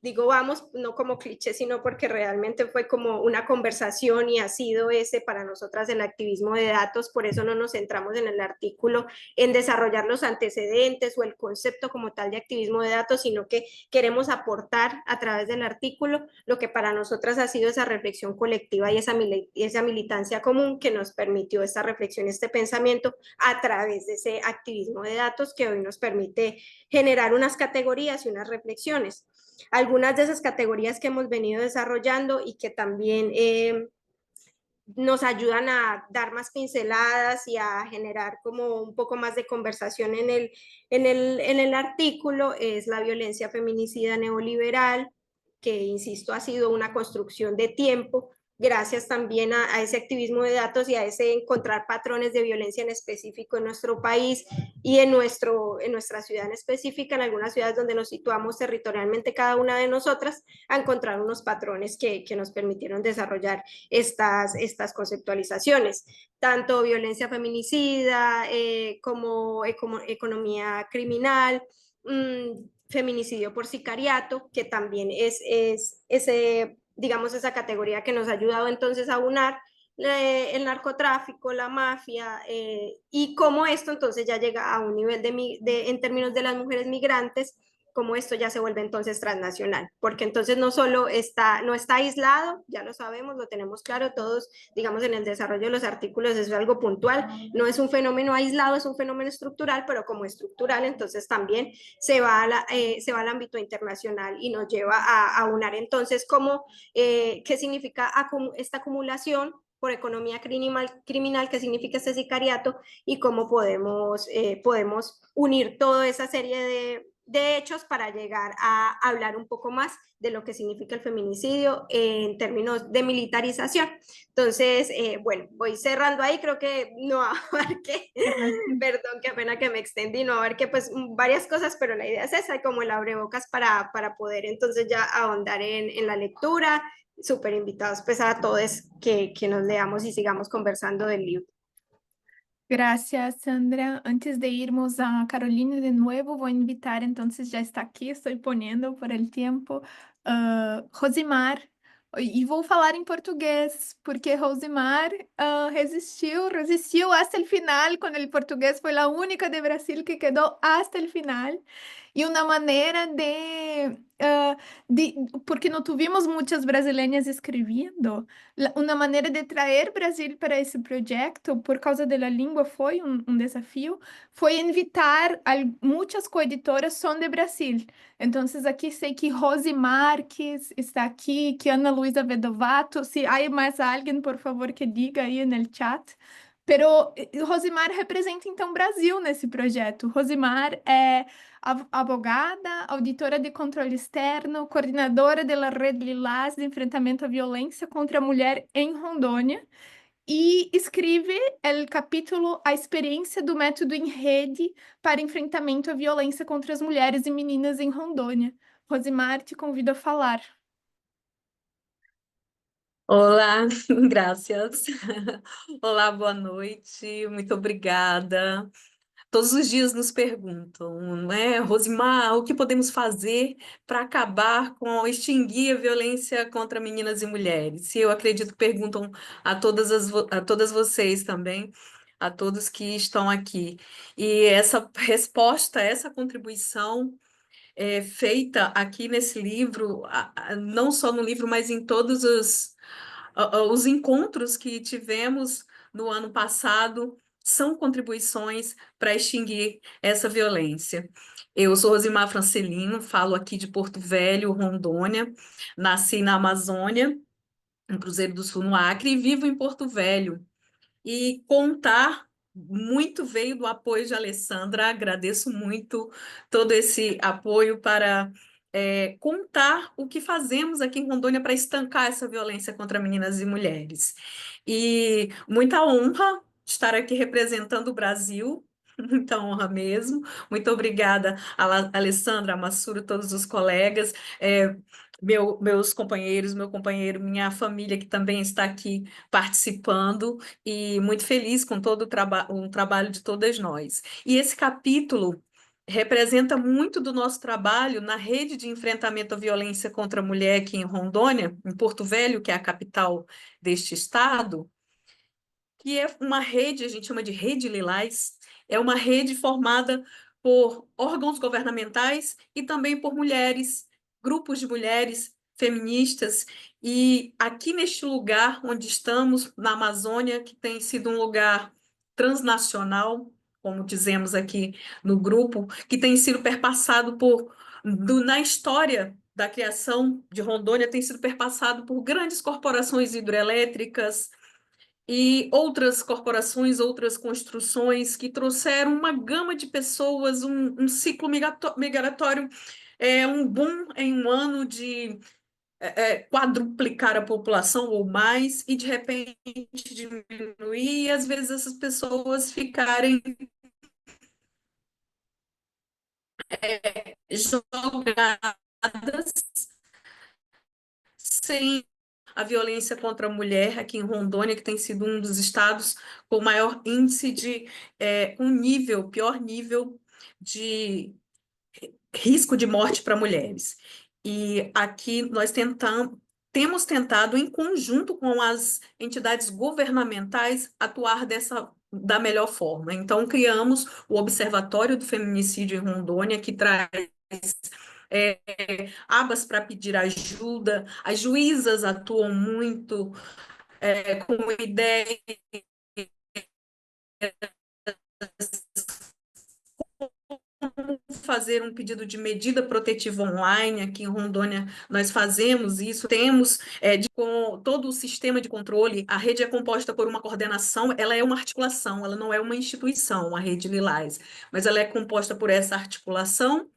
digo vamos, no como cliché, sino porque realmente fue como una conversación y ha sido ese para nosotras el activismo de datos, por eso no nos centramos en el artículo en desarrollar los antecedentes o el concepto como tal de activismo de datos, sino que queremos aportar a través del artículo lo que para nosotras ha sido esa reflexión colectiva y esa militancia común que nos permitió esta reflexión, este pensamiento a través de ese activismo de datos que hoy nos permite generar unas categorías y unas reflexiones. Algunas de esas categorías que hemos venido desarrollando y que también nos ayudan a dar más pinceladas y a generar como un poco más de conversación en el artículo es la violencia feminicida neoliberal, que insisto ha sido una construcción de tiempo, gracias también a ese activismo de datos y a ese encontrar patrones de violencia en específico en nuestro país y en nuestra ciudad en específica, en algunas ciudades donde nos situamos territorialmente cada una de nosotras, a encontrar unos patrones que nos permitieron desarrollar estas conceptualizaciones, tanto violencia feminicida como economía criminal, feminicidio por sicariato, que también es ese, digamos, esa categoría que nos ha ayudado entonces a unar el narcotráfico, la mafia, y cómo esto entonces ya llega a un nivel en términos de las mujeres migrantes, cómo esto ya se vuelve entonces transnacional, porque entonces no solo no está aislado, ya lo sabemos, lo tenemos claro todos, digamos en el desarrollo de los artículos es algo puntual, no es un fenómeno aislado, es un fenómeno estructural, pero como estructural entonces también se va al ámbito internacional y nos lleva a unar entonces qué significa esta acumulación por economía criminal, qué significa este sicariato y cómo podemos unir toda esa serie de hechos para llegar a hablar un poco más de lo que significa el feminicidio en términos de militarización. Entonces, bueno, voy cerrando ahí, creo que no abarqué, perdón, qué pena que me extendí, no abarqué pues varias cosas, pero la idea es esa, como el abrebocas para poder entonces ya ahondar en la lectura. Súper invitados pues a todos que nos leamos y sigamos conversando del libro. Gracias, Sandra. Antes de irmos a Carolina de nuevo, voy a invitar, entonces ya está aquí, estoy poniendo por el tiempo, Rosimar. E vou falar em português, porque Rosimar resistiu hasta el final, quando o português foi a única de Brasil que quedou hasta el final. E uma maneira porque não tivemos muitas brasileiras escrevendo, uma maneira de trazer Brasil para esse projeto, por causa da língua, foi desafio, foi invitar muitas coeditoras são de Brasil. Então, aqui sei que Rose Marques está aqui, que Ana Luisa Vedovato. Se há mais alguém, por favor, que diga aí no chat. Pero Rosimar representa, então, Brasil nesse projeto. Rosimar é abogada, auditora de controle externo, coordenadora da Rede Lilás de enfrentamento à violência contra a mulher em Rondônia, e escreve o capítulo A Experiência do Método em Rede para Enfrentamento à Violência contra as Mulheres e Meninas em Rondônia. Rosimar, te convido a falar. Olá, graças. Olá, boa noite, muito obrigada. Todos os dias nos perguntam, não é, Rosimar, o que podemos fazer para acabar com, extinguir a violência contra meninas e mulheres? E eu acredito que perguntam a todas vocês também, a todos que estão aqui. E essa resposta, essa contribuição feita aqui nesse livro, não só no livro, mas em todos os encontros que tivemos no ano passado, são contribuições para extinguir essa violência. Eu sou Rosimar Francelino, falo aqui de Porto Velho, Rondônia, nasci na Amazônia, em Cruzeiro do Sul, no Acre, e vivo em Porto Velho. E contar muito veio do apoio de Alessandra, agradeço muito todo esse apoio para contar o que fazemos aqui em Rondônia para estancar essa violência contra meninas e mulheres. E muita honra estar aqui representando o Brasil, muita honra mesmo. Muito obrigada, Alessandra, Massuro, todos os colegas, meus companheiros, meu companheiro, minha família que também está aqui participando, e muito feliz com todo o trabalho de todas nós. E esse capítulo representa muito do nosso trabalho na rede de enfrentamento à violência contra a mulher aqui em Rondônia, em Porto Velho, que é a capital deste estado, que é uma rede, a gente chama de Rede Lilás, é uma rede formada por órgãos governamentais e também por mulheres, grupos de mulheres feministas, e aqui neste lugar onde estamos, na Amazônia, que tem sido um lugar transnacional, como dizemos aqui no grupo, que tem sido perpassado na história da criação de Rondônia, tem sido perpassado por grandes corporações hidrelétricas, e outras corporações, outras construções que trouxeram uma gama de pessoas, um ciclo migratório, um boom em um ano de quadruplicar a população ou mais, e de repente diminuir, e às vezes essas pessoas ficarem jogadas sem a violência contra a mulher aqui em Rondônia, que tem sido um dos estados com maior índice de pior nível de risco de morte para mulheres. E aqui nós temos tentado, em conjunto com as entidades governamentais, atuar da melhor forma. Então, criamos o Observatório do Feminicídio em Rondônia, que traz abas para pedir ajuda. As juízas atuam muito com ideia fazer um pedido de medida protetiva online. Aqui em Rondônia nós fazemos isso, temos com todo o sistema de controle. A rede é composta por uma coordenação, ela é uma articulação, ela não é uma instituição, a Rede Lilás, mas ela é composta por essa articulação,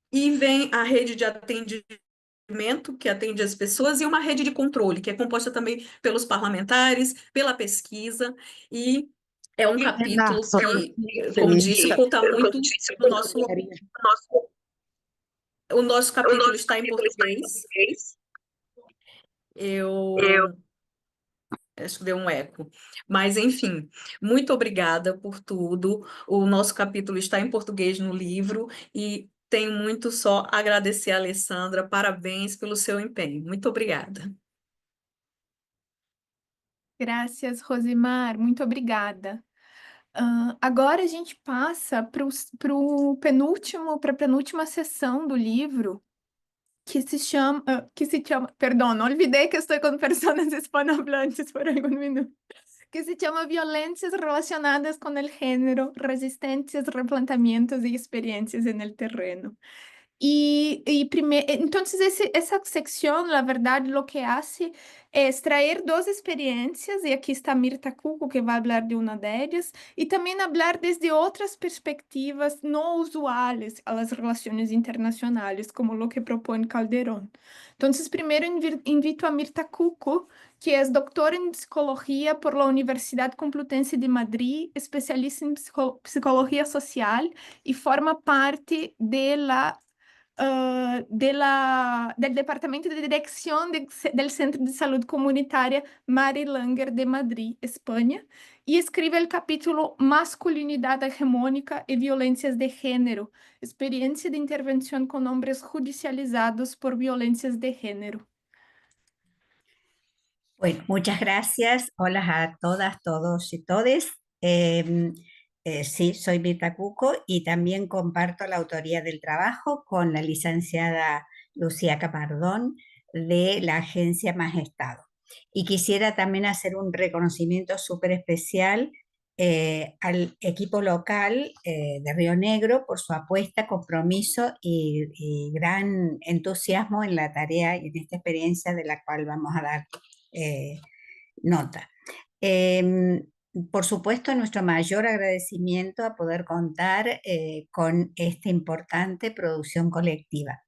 e vem a rede de atendimento, que atende as pessoas, e uma rede de controle, que é composta também pelos parlamentares, pela pesquisa, e é um capítulo que, como disse, conta muito no nosso... O nosso capítulo está em português. Acho que deu um eco. Mas, enfim, muito obrigada por tudo. O nosso capítulo está em português no livro, e tenho muito só a agradecer a Alessandra. Parabéns pelo seu empenho. Muito obrigada. Graças, Rosimar. Muito obrigada. Agora a gente passa para a penúltima sessão do livro, perdão, olvidei que estou com pessoas hispanohablantes por algum minuto, que se chama Violências relacionadas com o género, resistências, replanteamientos e experiências en el terreno. Entonces esa sección, la verdad, lo que hace es traer dos experiencias, y aquí está Mirta Cuco, que va a hablar de una de ellas, y también hablar desde otras perspectivas no usuales a las relaciones internacionales, como lo que propone Calderón. Entonces, primero invito a Mirta Cuco, que es doctora en psicología por la Universidad Complutense de Madrid, especialista en psicología social, y forma parte del Departamento de Dirección del Centro de Salud Comunitaria Mari Langer de Madrid, España, y escribe el capítulo Masculinidad hegemónica y violencias de género, experiencia de intervención con hombres judicializados por violencias de género. Bueno, muchas gracias. Hola a todas, todos y todes. Sí, soy Mirta Cuco y también comparto la autoría del trabajo con la licenciada Lucía Capardón de la Agencia Más Estado. Y quisiera también hacer un reconocimiento súper especial al equipo local de Río Negro por su apuesta, compromiso y gran entusiasmo en la tarea y en esta experiencia de la cual vamos a dar nota. Por supuesto, nuestro mayor agradecimiento a poder contar con esta importante producción colectiva.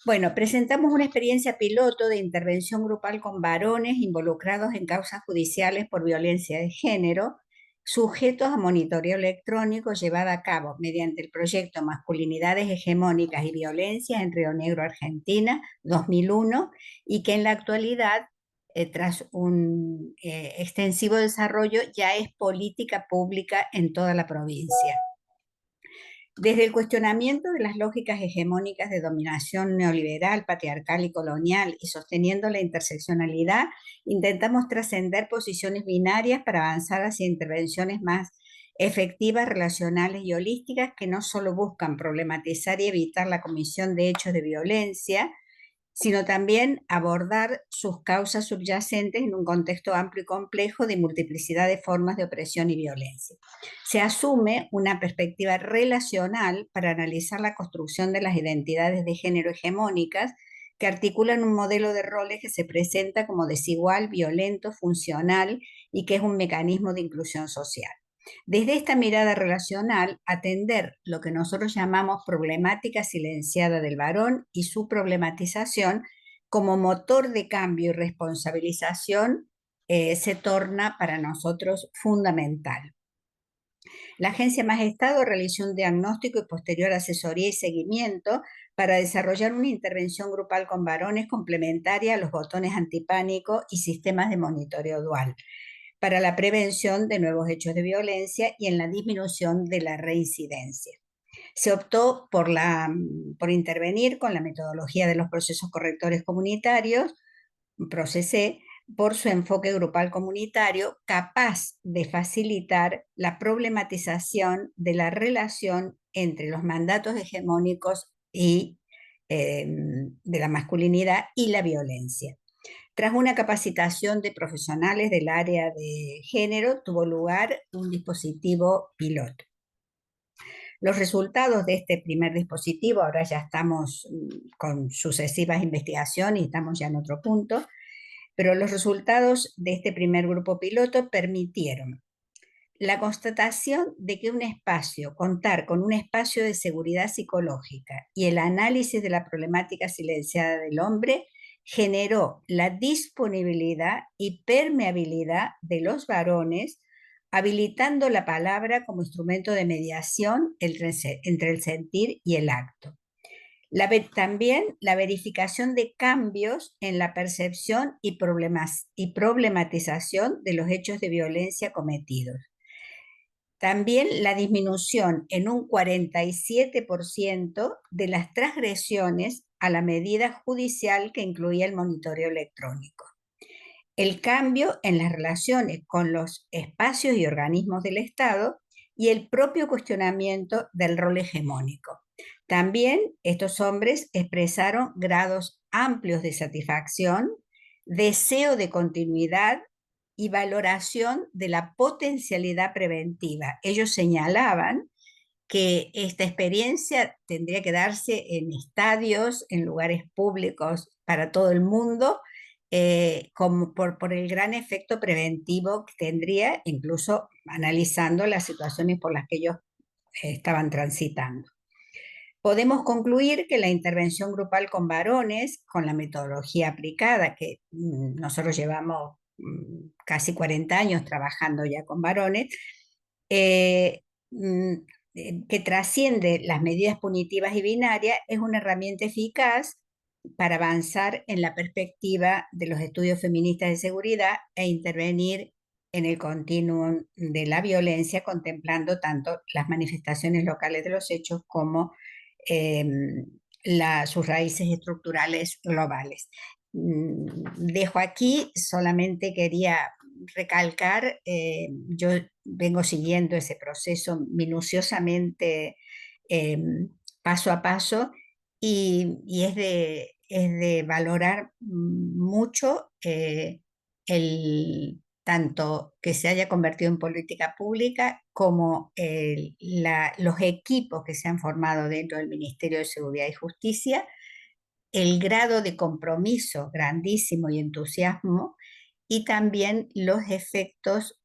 Bueno, presentamos una experiencia piloto de intervención grupal con varones involucrados en causas judiciales por violencia de género, sujetos a monitoreo electrónico llevada a cabo mediante el proyecto Masculinidades Hegemónicas y Violencias en Río Negro, Argentina, 2001, y que en la actualidad, tras un extensivo desarrollo, ya es política pública en toda la provincia. Desde el cuestionamiento de las lógicas hegemónicas de dominación neoliberal, patriarcal y colonial, y sosteniendo la interseccionalidad, intentamos trascender posiciones binarias para avanzar hacia intervenciones más efectivas, relacionales y holísticas que no solo buscan problematizar y evitar la comisión de hechos de violencia, sino también abordar sus causas subyacentes en un contexto amplio y complejo de multiplicidad de formas de opresión y violencia. Se asume una perspectiva relacional para analizar la construcción de las identidades de género hegemónicas que articulan un modelo de roles que se presenta como desigual, violento, funcional y que es un mecanismo de inclusión social. Desde esta mirada relacional, atender lo que nosotros llamamos problemática silenciada del varón y su problematización como motor de cambio y responsabilización se torna para nosotros fundamental. La Agencia Más Estado realizó un diagnóstico y posterior asesoría y seguimiento para desarrollar una intervención grupal con varones complementaria a los botones antipánico y sistemas de monitoreo dual, para la prevención de nuevos hechos de violencia y en la disminución de la reincidencia. Se optó por intervenir con la metodología de los procesos correctores comunitarios, PROCESE, por su enfoque grupal comunitario, capaz de facilitar la problematización de la relación entre los mandatos hegemónicos y de la masculinidad y la violencia. Tras una capacitación de profesionales del área de género, tuvo lugar un dispositivo piloto. Los resultados de este primer dispositivo, ahora ya estamos con sucesivas investigaciones y estamos ya en otro punto, pero los resultados de este primer grupo piloto permitieron la constatación de que contar con un espacio de seguridad psicológica y el análisis de la problemática silenciada del hombre generó la disponibilidad y permeabilidad de los varones, habilitando la palabra como instrumento de mediación entre el sentir y el acto. También la verificación de cambios en la percepción y problematización de los hechos de violencia cometidos. También la disminución en un 47% de las transgresiones a la medida judicial que incluía el monitoreo electrónico. El cambio en las relaciones con los espacios y organismos del Estado y el propio cuestionamiento del rol hegemónico. También estos hombres expresaron grados amplios de satisfacción, deseo de continuidad y valoración de la potencialidad preventiva. Ellos señalaban que esta experiencia tendría que darse en estadios, en lugares públicos para todo el mundo, como por el gran efecto preventivo que tendría, incluso analizando las situaciones por las que ellos estaban transitando. Podemos concluir que la intervención grupal con varones, con la metodología aplicada, que nosotros llevamos casi 40 años trabajando ya con varones, que trasciende las medidas punitivas y binarias, es una herramienta eficaz para avanzar en la perspectiva de los estudios feministas de seguridad e intervenir en el continuum de la violencia, contemplando tanto las manifestaciones locales de los hechos como sus raíces estructurales globales. Dejo aquí, solamente quería recalcar, yo vengo siguiendo ese proceso minuciosamente, paso a paso, y es de valorar mucho tanto que se haya convertido en política pública como los equipos que se han formado dentro del Ministerio de Seguridad y Justicia, el grado de compromiso grandísimo y entusiasmo, y también los efectos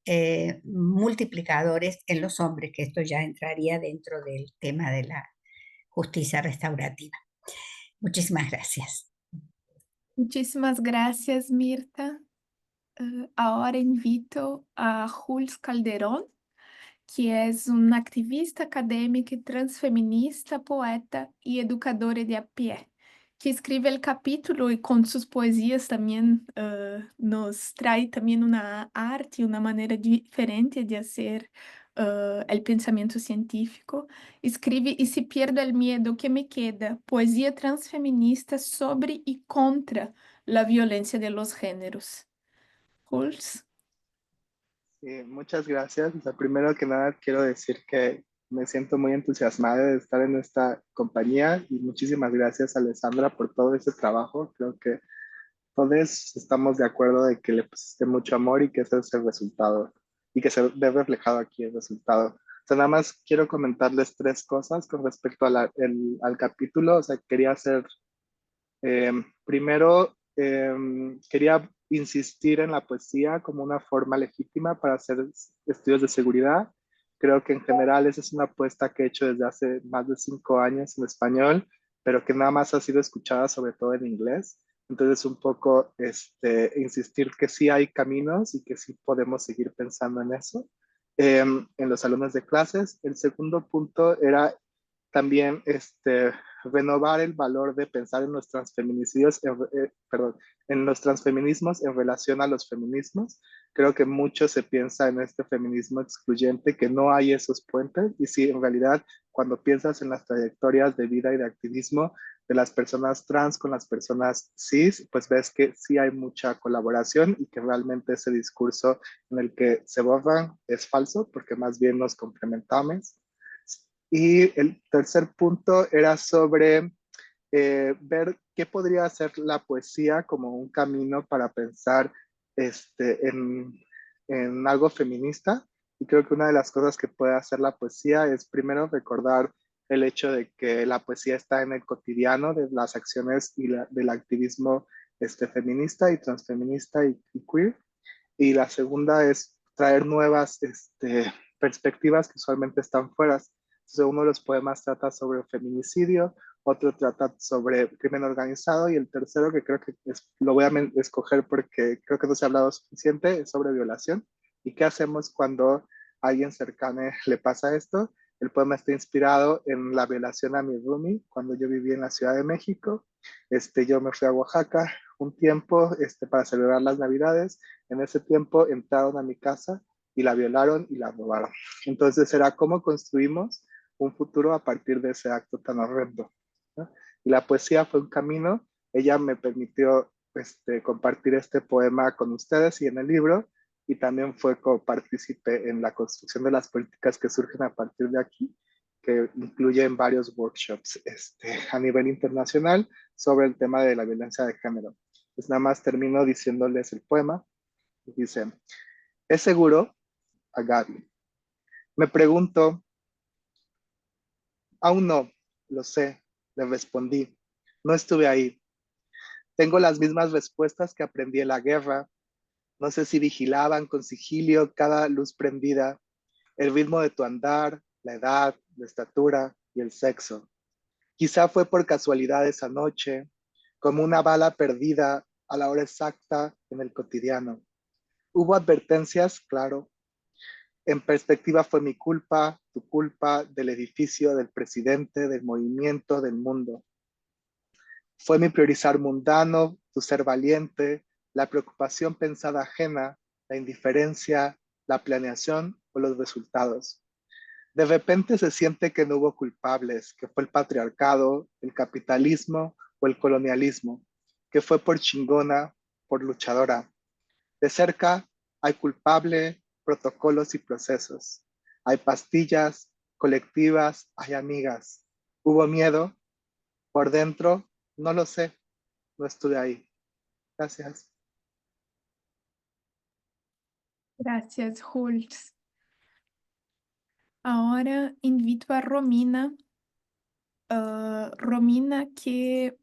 multiplicadores en los hombres, que esto ya entraría dentro del tema de la justicia restaurativa. Muchísimas gracias. Muchísimas gracias, Mirta. Ahora invito a Jules Calderón, que es una activista académica y transfeminista, poeta y educadora de a pie, que escribe el capítulo y con sus poesías también nos trae también una arte y una manera diferente de hacer el pensamiento científico. Escribe Y si pierdo el miedo, ¿qué me queda? Poesía transfeminista sobre y contra la violencia de los géneros. Jules. Sí, muchas gracias. O sea, primero que nada quiero decir que me siento muy entusiasmada de estar en esta compañía y muchísimas gracias, Alessandra, por todo ese trabajo. Creo que todos estamos de acuerdo de que le pusiste mucho amor y que ese es el resultado y que se ve reflejado aquí el resultado. O sea, nada más quiero comentarles tres cosas con respecto al capítulo. O sea, quería hacer primero, quería insistir en la poesía como una forma legítima para hacer estudios de seguridad. Creo que en general esa es una apuesta que he hecho desde hace más de 5 años en español, pero que nada más ha sido escuchada sobre todo en inglés. Entonces, un poco insistir que sí hay caminos y que sí podemos seguir pensando en eso en los salones de clases. El segundo punto era también renovar el valor de pensar en los transfeminicidios, en los transfeminismos en relación a los feminismos. Creo que mucho se piensa en este feminismo excluyente, que no hay esos puentes, y sí, en realidad, cuando piensas en las trayectorias de vida y de activismo de las personas trans con las personas cis, pues ves que sí hay mucha colaboración y que realmente ese discurso en el que se borran es falso, porque más bien nos complementamos. Y el tercer punto era sobre ver qué podría hacer la poesía como un camino para pensar en algo feminista. Y creo que una de las cosas que puede hacer la poesía es primero recordar el hecho de que la poesía está en el cotidiano de las acciones y del activismo feminista y transfeminista y queer. Y la segunda es traer nuevas perspectivas que usualmente están fuera. Entonces, uno de los poemas trata sobre feminicidio, otro trata sobre crimen organizado y el tercero, que creo que lo voy a escoger porque creo que no se ha hablado suficiente, es sobre violación. ¿Y qué hacemos cuando a alguien cercano le pasa esto? El poema está inspirado en la violación a mi roomie cuando yo viví en la Ciudad de México. Yo me fui a Oaxaca un tiempo para celebrar las Navidades. En ese tiempo entraron a mi casa y la violaron y la robaron. Entonces era cómo construimos un futuro a partir de ese acto tan horrendo, ¿no? Y la poesía fue un camino. Ella me permitió compartir este poema con ustedes y en el libro, y también fue copartícipe en la construcción de las políticas que surgen a partir de aquí, que incluyen varios workshops a nivel internacional sobre el tema de la violencia de género. Pues nada más termino diciéndoles el poema. Dice, ¿es seguro? A Gaby. Me pregunto, aún no, lo sé, le respondí. No estuve ahí. Tengo las mismas respuestas que aprendí en la guerra. No sé si vigilaban con sigilio cada luz prendida, el ritmo de tu andar, la edad, la estatura y el sexo. Quizá fue por casualidad esa noche, como una bala perdida a la hora exacta en el cotidiano. Hubo advertencias, claro. En perspectiva fue mi culpa, tu culpa, del edificio, del presidente, del movimiento, del mundo. Fue mi priorizar mundano, tu ser valiente, la preocupación pensada ajena, la indiferencia, la planeación o los resultados. De repente se siente que no hubo culpables, que fue el patriarcado, el capitalismo o el colonialismo, que fue por chingona, por luchadora. De cerca hay culpable, protocolos y procesos. Hay pastillas, colectivas, hay amigas. ¿Hubo miedo? Por dentro, no lo sé, no estuve ahí. Gracias. Gracias, Jules. Ahora invito a Romina. Romina, que,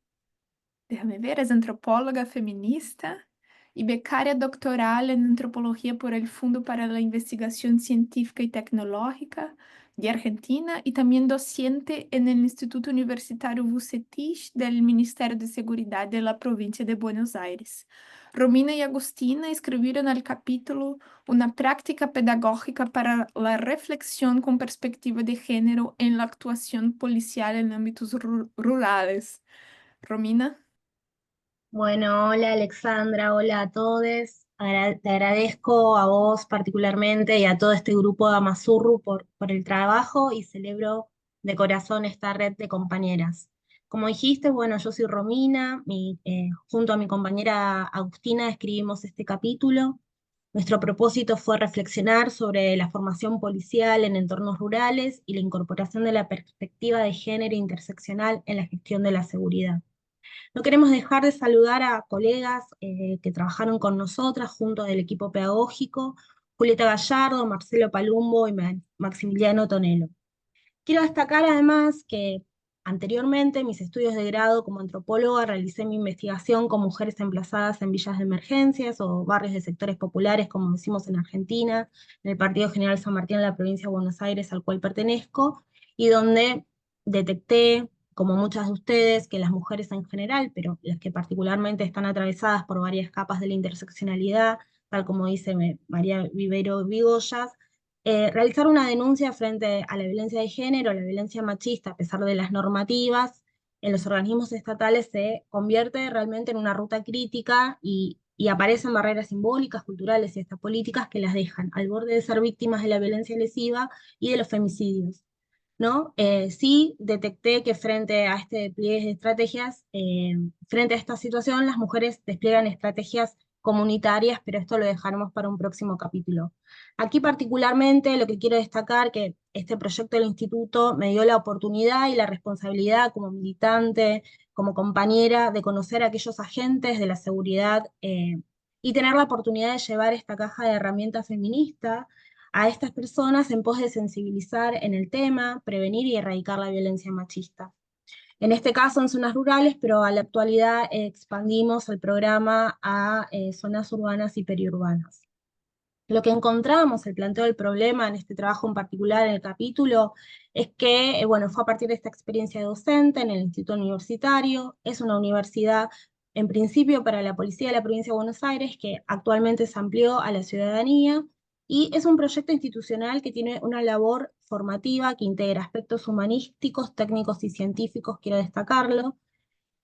déjame ver, es antropóloga feminista y becaria doctoral en antropología por el Fundo para la Investigación Científica y Tecnológica de Argentina y también docente en el Instituto Universitario Vucetich del Ministerio de Seguridad de la provincia de Buenos Aires. Romina y Agustina escribieron el capítulo Una práctica pedagógica para la reflexión con perspectiva de género en la actuación policial en ámbitos rurales. Romina. Bueno, hola Alexandra, hola a todos. Te agradezco a vos particularmente y a todo este grupo de Amazurru por el trabajo y celebro de corazón esta red de compañeras. Como dijiste, bueno, yo soy Romina, junto a mi compañera Agustina escribimos este capítulo. Nuestro propósito fue reflexionar sobre la formación policial en entornos rurales y la incorporación de la perspectiva de género interseccional en la gestión de la seguridad. No queremos dejar de saludar a colegas que trabajaron con nosotras junto del equipo pedagógico, Julieta Gallardo, Marcelo Palumbo y Maximiliano Tonelo. Quiero destacar además que anteriormente en mis estudios de grado como antropóloga realicé mi investigación con mujeres emplazadas en villas de emergencias o barrios de sectores populares, como decimos en Argentina, en el Partido General San Martín en la provincia de Buenos Aires, al cual pertenezco, y donde detecté, como muchas de ustedes, que las mujeres en general, pero las que particularmente están atravesadas por varias capas de la interseccionalidad, tal como dice María Vivero Vigoyas, realizar una denuncia frente a la violencia de género, a la violencia machista, a pesar de las normativas, en los organismos estatales se convierte realmente en una ruta crítica y aparecen barreras simbólicas, culturales y hasta políticas que las dejan al borde de ser víctimas de la violencia lesiva y de los femicidios. ¿No? Sí detecté que frente a este despliegue de estrategias, frente a esta situación, las mujeres despliegan estrategias comunitarias, pero esto lo dejaremos para un próximo capítulo. Aquí particularmente lo que quiero destacar que este proyecto del instituto me dio la oportunidad y la responsabilidad como militante, como compañera, de conocer a aquellos agentes de la seguridad y tener la oportunidad de llevar esta caja de herramientas feministas a estas personas en pos de sensibilizar en el tema, prevenir y erradicar la violencia machista. En este caso en zonas rurales, pero a la actualidad expandimos el programa a zonas urbanas y periurbanas. Lo que encontramos, el planteo del problema en este trabajo en particular, en el capítulo, es que, bueno, fue a partir de esta experiencia docente en el Instituto Universitario, es una universidad en principio para la Policía de la Provincia de Buenos Aires, que actualmente se amplió a la ciudadanía, y es un proyecto institucional que tiene una labor formativa que integra aspectos humanísticos, técnicos y científicos, quiero destacarlo,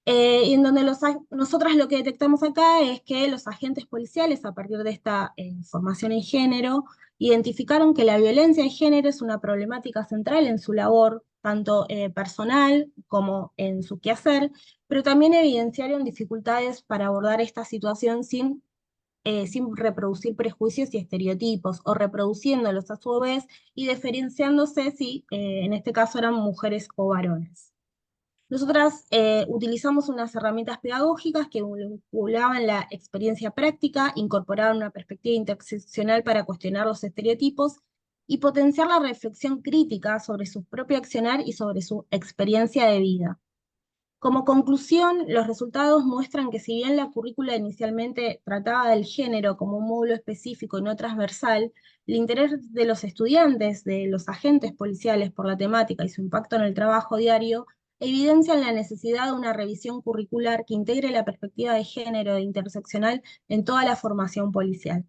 y en donde nosotras lo que detectamos acá es que los agentes policiales, a partir de esta formación en género, identificaron que la violencia de género es una problemática central en su labor, tanto personal como en su quehacer, pero también evidenciaron dificultades para abordar esta situación sin reproducir prejuicios y estereotipos, o reproduciéndolos a su vez y diferenciándose si en este caso eran mujeres o varones. Nosotras utilizamos unas herramientas pedagógicas que vinculaban la experiencia práctica, incorporaban una perspectiva interseccional para cuestionar los estereotipos y potenciar la reflexión crítica sobre su propio accionar y sobre su experiencia de vida. Como conclusión, los resultados muestran que si bien la currícula inicialmente trataba del género como un módulo específico y no transversal, el interés de los estudiantes, de los agentes policiales por la temática y su impacto en el trabajo diario, evidencian la necesidad de una revisión curricular que integre la perspectiva de género e interseccional en toda la formación policial.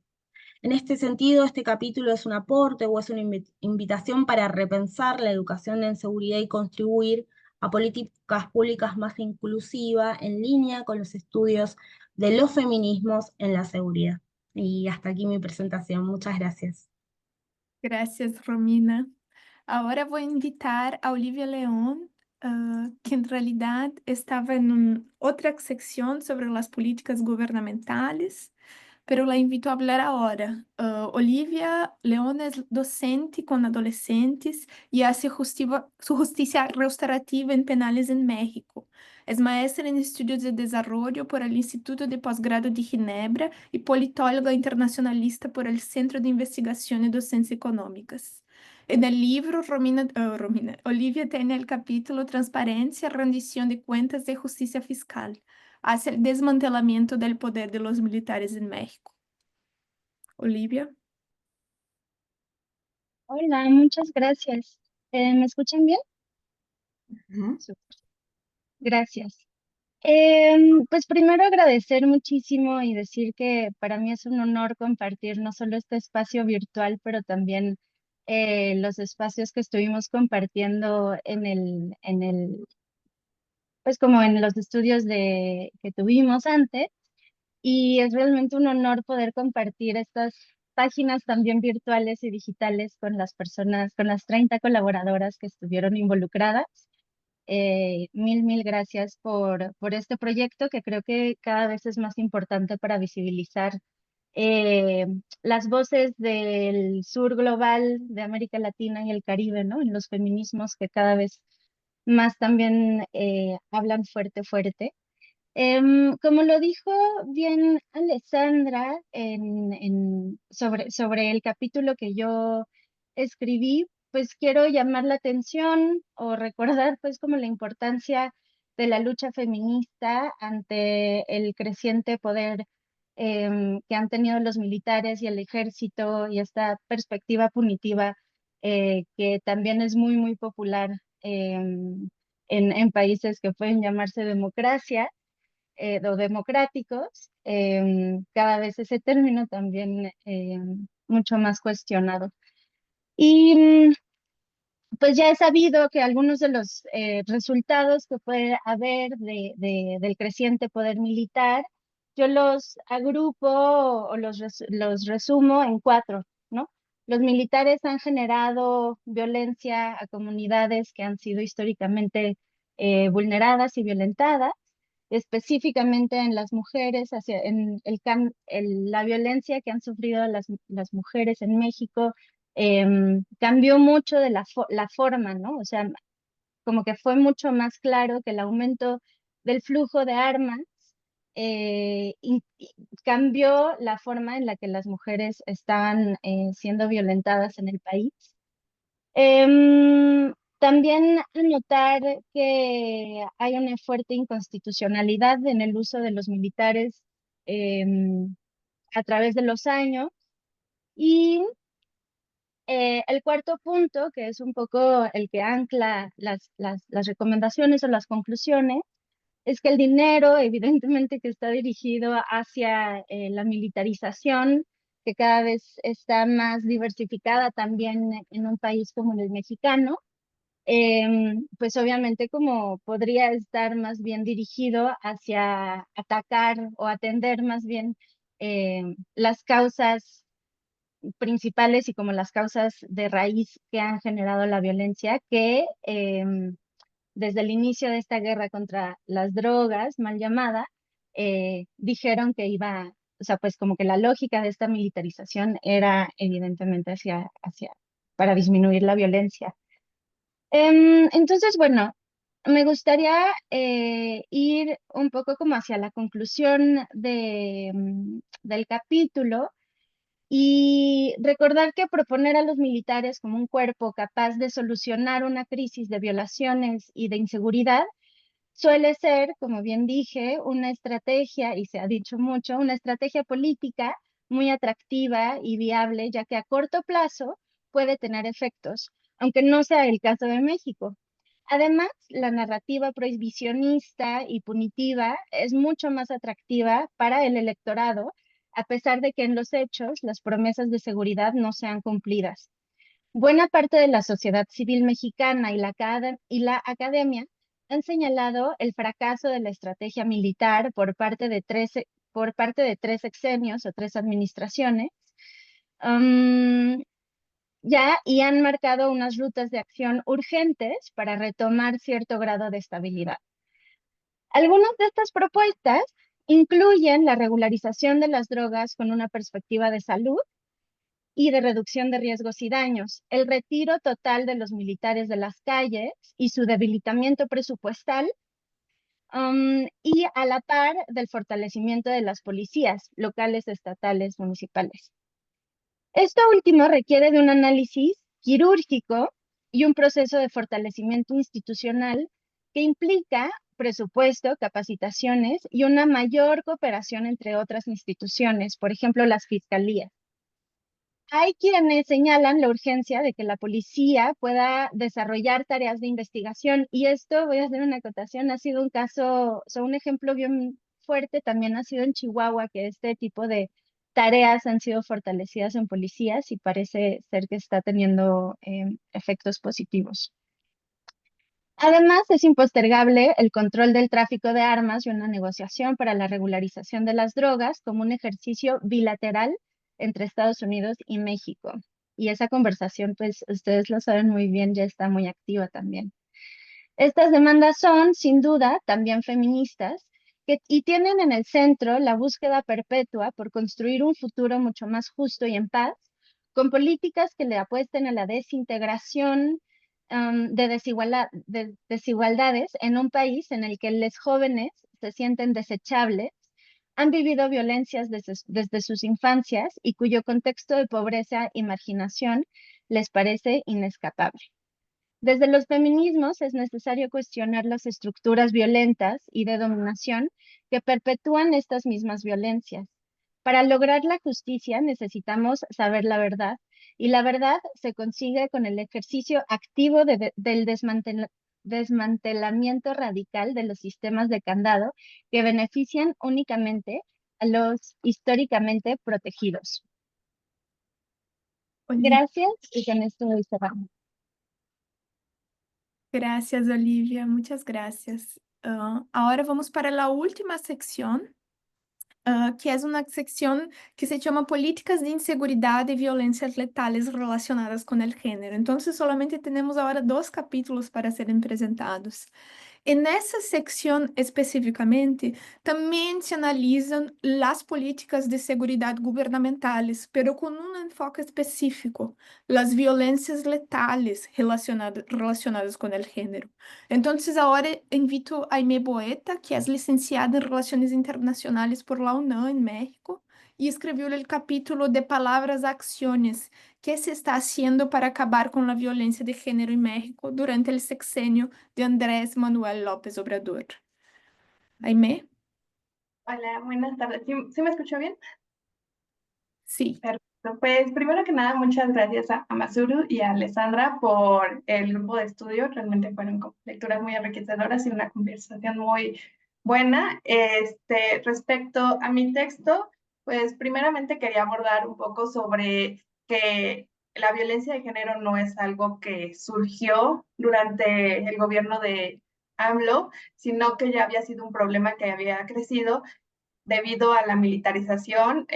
En este sentido, este capítulo es un aporte o es una invitación para repensar la educación en seguridad y contribuir a políticas públicas más inclusivas en línea con los estudios de los feminismos en la seguridad. Y hasta aquí mi presentación. Muchas gracias. Gracias, Romina. Ahora voy a invitar a Olivia León, que en realidad estaba en otra sección sobre las políticas gubernamentales, pero la invito a hablar ahora. Olivia León es docente con adolescentes y hace su justicia restaurativa en penales en México. Es maestra en estudios de desarrollo por el Instituto de Posgrado de Ginebra y politóloga internacionalista por el Centro de Investigación y Docencia Económicas. En el libro, Olivia tiene el capítulo Transparencia, rendición de cuentas de justicia fiscal hacia el desmantelamiento del poder de los militares en México. Olivia. Hola, muchas gracias. ¿Me escuchan bien? Súper. Gracias. Pues primero agradecer muchísimo y decir que para mí es un honor compartir no solo este espacio virtual, pero también los espacios que estuvimos compartiendo pues como en los estudios que tuvimos antes. y es realmente un honor poder compartir estas páginas también virtuales y digitales con las personas, con las 30 colaboradoras que estuvieron involucradas. Mil gracias por este proyecto que creo que cada vez es más importante para visibilizar eh, las voces del sur global, de América Latina y el Caribe, ¿no? En los feminismos que cada vez más también hablan fuerte. Como lo dijo bien Alessandra sobre el capítulo que yo escribí, pues quiero llamar la atención o recordar pues como la importancia de la lucha feminista ante el creciente poder que han tenido los militares y el ejército y esta perspectiva punitiva que también es muy popular en países que pueden llamarse democracia o democráticos, cada vez ese término también mucho más cuestionado. Y pues ya he sabido que algunos de los resultados que puede haber del creciente poder militar, yo los agrupo o los resumo en cuatro, ¿no? Los militares han generado violencia a comunidades que han sido históricamente vulneradas y violentadas, específicamente en las mujeres, la violencia que han sufrido las mujeres en México cambió mucho de la forma, ¿no? O sea, como que fue mucho más claro que el aumento del flujo de armas y cambió la forma en la que las mujeres estaban siendo violentadas en el país. También notar que hay una fuerte inconstitucionalidad en el uso de los militares a través de los años. Y el cuarto punto, que es un poco el que ancla las recomendaciones o las conclusiones, es que el dinero, evidentemente, que está dirigido hacia la militarización, que cada vez está más diversificada también en un país como el mexicano, pues obviamente como podría estar más bien dirigido hacia atacar o atender más bien las causas principales y como las causas de raíz que han generado la violencia, que desde el inicio de esta guerra contra las drogas, mal llamada, dijeron que iba, o sea, pues como que la lógica de esta militarización era evidentemente para disminuir la violencia. Entonces, bueno, me gustaría ir un poco como hacia la conclusión del capítulo y recordar que proponer a los militares como un cuerpo capaz de solucionar una crisis de violaciones y de inseguridad suele ser, como bien dije, una estrategia, y se ha dicho mucho, una estrategia política muy atractiva y viable, ya que a corto plazo puede tener efectos, aunque no sea el caso de México. Además, la narrativa prohibicionista y punitiva es mucho más atractiva para el electorado, a pesar de que en los hechos las promesas de seguridad no sean cumplidas. Buena parte de la sociedad civil mexicana y la academia han señalado el fracaso de la estrategia militar por parte de tres sexenios o tres administraciones, y han marcado unas rutas de acción urgentes para retomar cierto grado de estabilidad. Algunas de estas propuestas incluyen la regularización de las drogas con una perspectiva de salud y de reducción de riesgos y daños, el retiro total de los militares de las calles y su debilitamiento presupuestal, y a la par del fortalecimiento de las policías locales, estatales, municipales. Esto último requiere de un análisis quirúrgico y un proceso de fortalecimiento institucional que implica presupuesto, capacitaciones y una mayor cooperación entre otras instituciones, por ejemplo, las fiscalías. Hay quienes señalan la urgencia de que la policía pueda desarrollar tareas de investigación y esto, voy a hacer una acotación, ha sido un caso, o sea, un ejemplo bien fuerte también ha sido en Chihuahua, que este tipo de tareas han sido fortalecidas en policías y parece ser que está teniendo efectos positivos. Además, es impostergable el control del tráfico de armas y una negociación para la regularización de las drogas como un ejercicio bilateral entre Estados Unidos y México. Y esa conversación, pues ustedes lo saben muy bien, ya está muy activa también. Estas demandas son, sin duda, también feministas y tienen en el centro la búsqueda perpetua por construir un futuro mucho más justo y en paz, con políticas que le apuesten a la desintegración de desigualdades en un país en el que los jóvenes se sienten desechables, han vivido violencias desde sus infancias y cuyo contexto de pobreza y marginación les parece inescapable. Desde los feminismos es necesario cuestionar las estructuras violentas y de dominación que perpetúan estas mismas violencias. Para lograr la justicia necesitamos saber la verdad, y la verdad se consigue con el ejercicio activo del desmantelamiento radical de los sistemas de candado que benefician únicamente a los históricamente protegidos. Gracias, y con esto voy cerrando. Gracias, Olivia, muchas gracias. Ahora vamos para la última sección, que es una sección que se llama Políticas de Inseguridad y Violencias Letales relacionadas con el género. Entonces, solamente tenemos ahora 2 capítulos para serem presentados. En essa secção especificamente, também se analisam as políticas de segurança governamentais, pero com um enfoque específico, as violências letais relacionadas com o gênero. Então, agora invito a Aimee Boeta, que é licenciada em Relações Internacionais por la UNAM, em México, e escreveu o capítulo de Palavras a Acciones, que se está haciendo para acabar con la violencia de género en México durante el sexenio de Andrés Manuel López Obrador. Aimee. Hola, buenas tardes. ¿Sí me escucho bien? Sí. Perfecto. Pues primero que nada, muchas gracias a Masuru y a Alessandra por el grupo de estudio. Realmente fueron lecturas muy enriquecedoras y una conversación muy buena. Respecto a mi texto, pues primeramente quería abordar un poco sobre que la violencia de género no es algo que surgió durante el gobierno de AMLO, sino que ya había sido un problema que había crecido debido a la militarización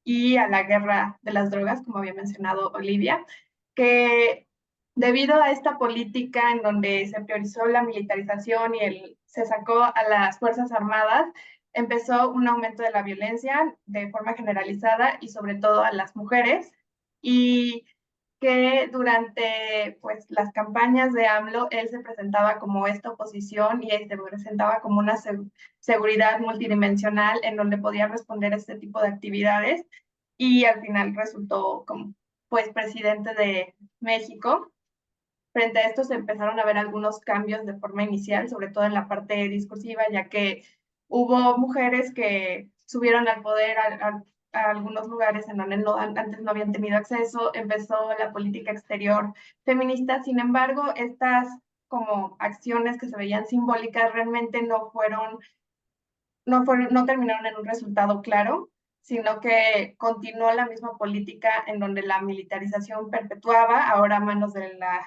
y a la guerra de las drogas, como había mencionado Olivia, que debido a esta política en donde se priorizó la militarización y se sacó a las Fuerzas Armadas, empezó un aumento de la violencia de forma generalizada y sobre todo a las mujeres, y que durante pues, las campañas de AMLO, él se presentaba como esta oposición y se presentaba como una seguridad multidimensional en donde podía responder a este tipo de actividades, y al final resultó como pues presidente de México. Frente a esto se empezaron a ver algunos cambios de forma inicial, sobre todo en la parte discursiva, ya que hubo mujeres que subieron al poder a algunos lugares en donde antes no habían tenido acceso, empezó la política exterior feminista. Sin embargo, estas como acciones que se veían simbólicas realmente no terminaron en un resultado claro, sino que continuó la misma política en donde la militarización perpetuaba, ahora a manos de la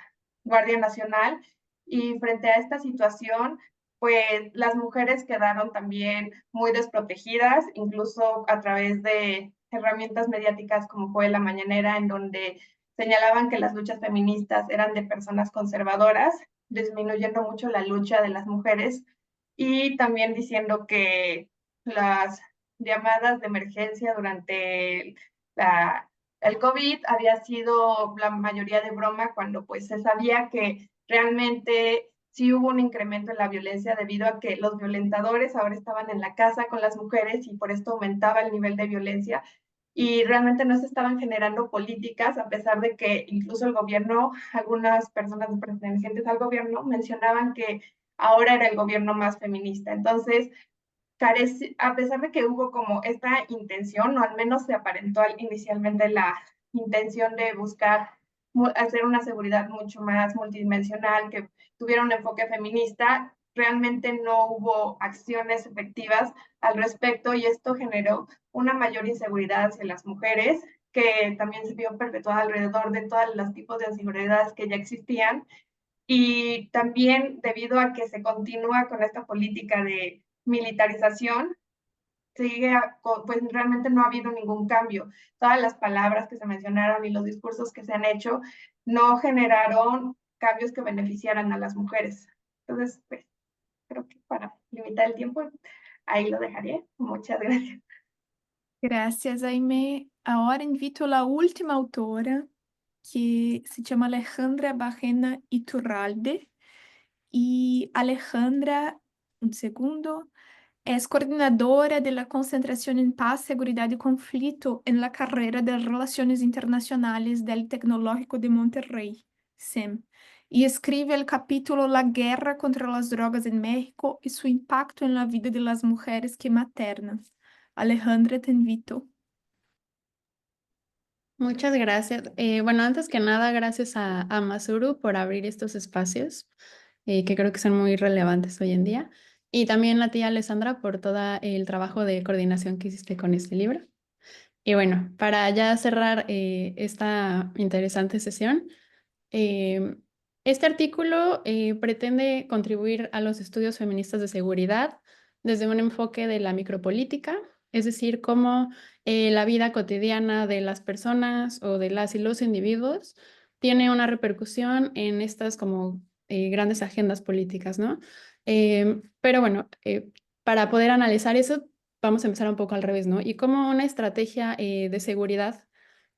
Guardia Nacional, y frente a esta situación, pues las mujeres quedaron también muy desprotegidas, incluso a través de herramientas mediáticas como fue La Mañanera, en donde señalaban que las luchas feministas eran de personas conservadoras, disminuyendo mucho la lucha de las mujeres, y también diciendo que las llamadas de emergencia durante el COVID había sido la mayoría de broma, cuando pues se sabía que realmente sí hubo un incremento en la violencia debido a que los violentadores ahora estaban en la casa con las mujeres y por esto aumentaba el nivel de violencia, y realmente no se estaban generando políticas, a pesar de que incluso el gobierno, algunas personas pertenecientes al gobierno mencionaban que ahora era el gobierno más feminista. Entonces, a pesar de que hubo como esta intención, o al menos se aparentó inicialmente la intención de buscar hacer una seguridad mucho más multidimensional, que tuviera un enfoque feminista, realmente no hubo acciones efectivas al respecto, y esto generó una mayor inseguridad hacia las mujeres, que también se vio perpetuada alrededor de todos los tipos de inseguridades que ya existían. Y también debido a que se continúa con esta política de militarización, pues realmente no ha habido ningún cambio. Todas las palabras que se mencionaron y los discursos que se han hecho no generaron cambios que beneficiaran a las mujeres. Entonces, pues, creo que para limitar el tiempo, ahí lo dejaré. Muchas gracias. Gracias, Aimee. Ahora invito a la última autora, que se llama Alejandra Bajena Iturralde. Y Alejandra, un segundo, es coordinadora de la Concentración en Paz, Seguridad y Conflicto en la carrera de Relaciones Internacionales del Tecnológico de Monterrey, CEM, y escribe el capítulo La guerra contra las drogas en México y su impacto en la vida de las mujeres que maternan. Alejandra, te invito. Muchas gracias. Bueno, antes que nada, gracias a Masuru por abrir estos espacios que creo que son muy relevantes hoy en día. Y también a ti, Alessandra, por todo el trabajo de coordinación que hiciste con este libro. Y bueno, para ya cerrar esta interesante sesión, este artículo pretende contribuir a los estudios feministas de seguridad desde un enfoque de la micropolítica, es decir, cómo la vida cotidiana de las personas o de las y los individuos tiene una repercusión en estas como grandes agendas políticas, ¿no? Pero bueno, para poder analizar eso, vamos a empezar un poco al revés, ¿no? Y cómo una estrategia de seguridad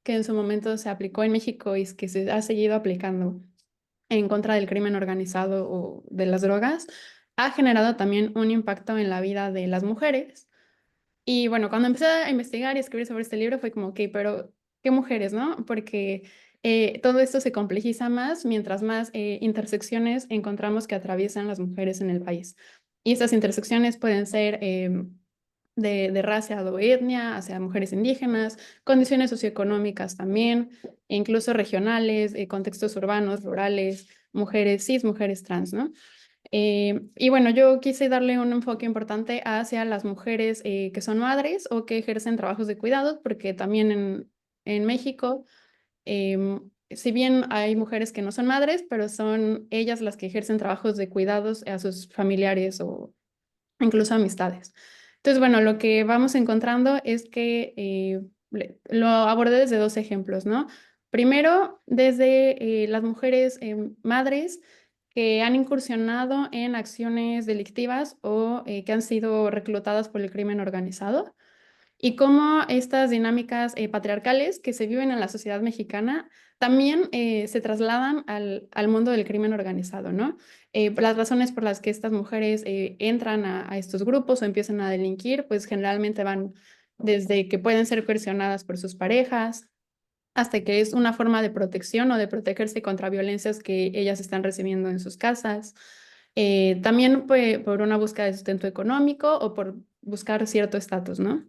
que en su momento se aplicó en México y que se ha seguido aplicando en contra del crimen organizado o de las drogas, ha generado también un impacto en la vida de las mujeres. Y bueno, cuando empecé a investigar y escribir sobre este libro fue como, ok, pero ¿qué mujeres, no? Porque todo esto se complejiza más mientras más intersecciones encontramos que atraviesan las mujeres en el país. Y estas intersecciones pueden ser de raza o etnia, hacia mujeres indígenas, condiciones socioeconómicas también, e incluso regionales, contextos urbanos, rurales, mujeres cis, mujeres trans, ¿no? Y bueno, yo quise darle un enfoque importante hacia las mujeres que son madres o que ejercen trabajos de cuidado, porque también en México, si bien hay mujeres que no son madres, pero son ellas las que ejercen trabajos de cuidados a sus familiares o incluso amistades. Entonces, bueno, lo que vamos encontrando es que lo abordé desde dos ejemplos, ¿no? Primero, desde las mujeres madres que han incursionado en acciones delictivas o que han sido reclutadas por el crimen organizado y cómo estas dinámicas patriarcales que se viven en la sociedad mexicana también se trasladan al mundo del crimen organizado, ¿no? Las razones por las que estas mujeres entran a estos grupos o empiezan a delinquir, pues generalmente van desde que pueden ser coercionadas por sus parejas, hasta que es una forma de protección o de protegerse contra violencias que ellas están recibiendo en sus casas. También pues, por una búsqueda de sustento económico o por buscar cierto estatus, ¿no?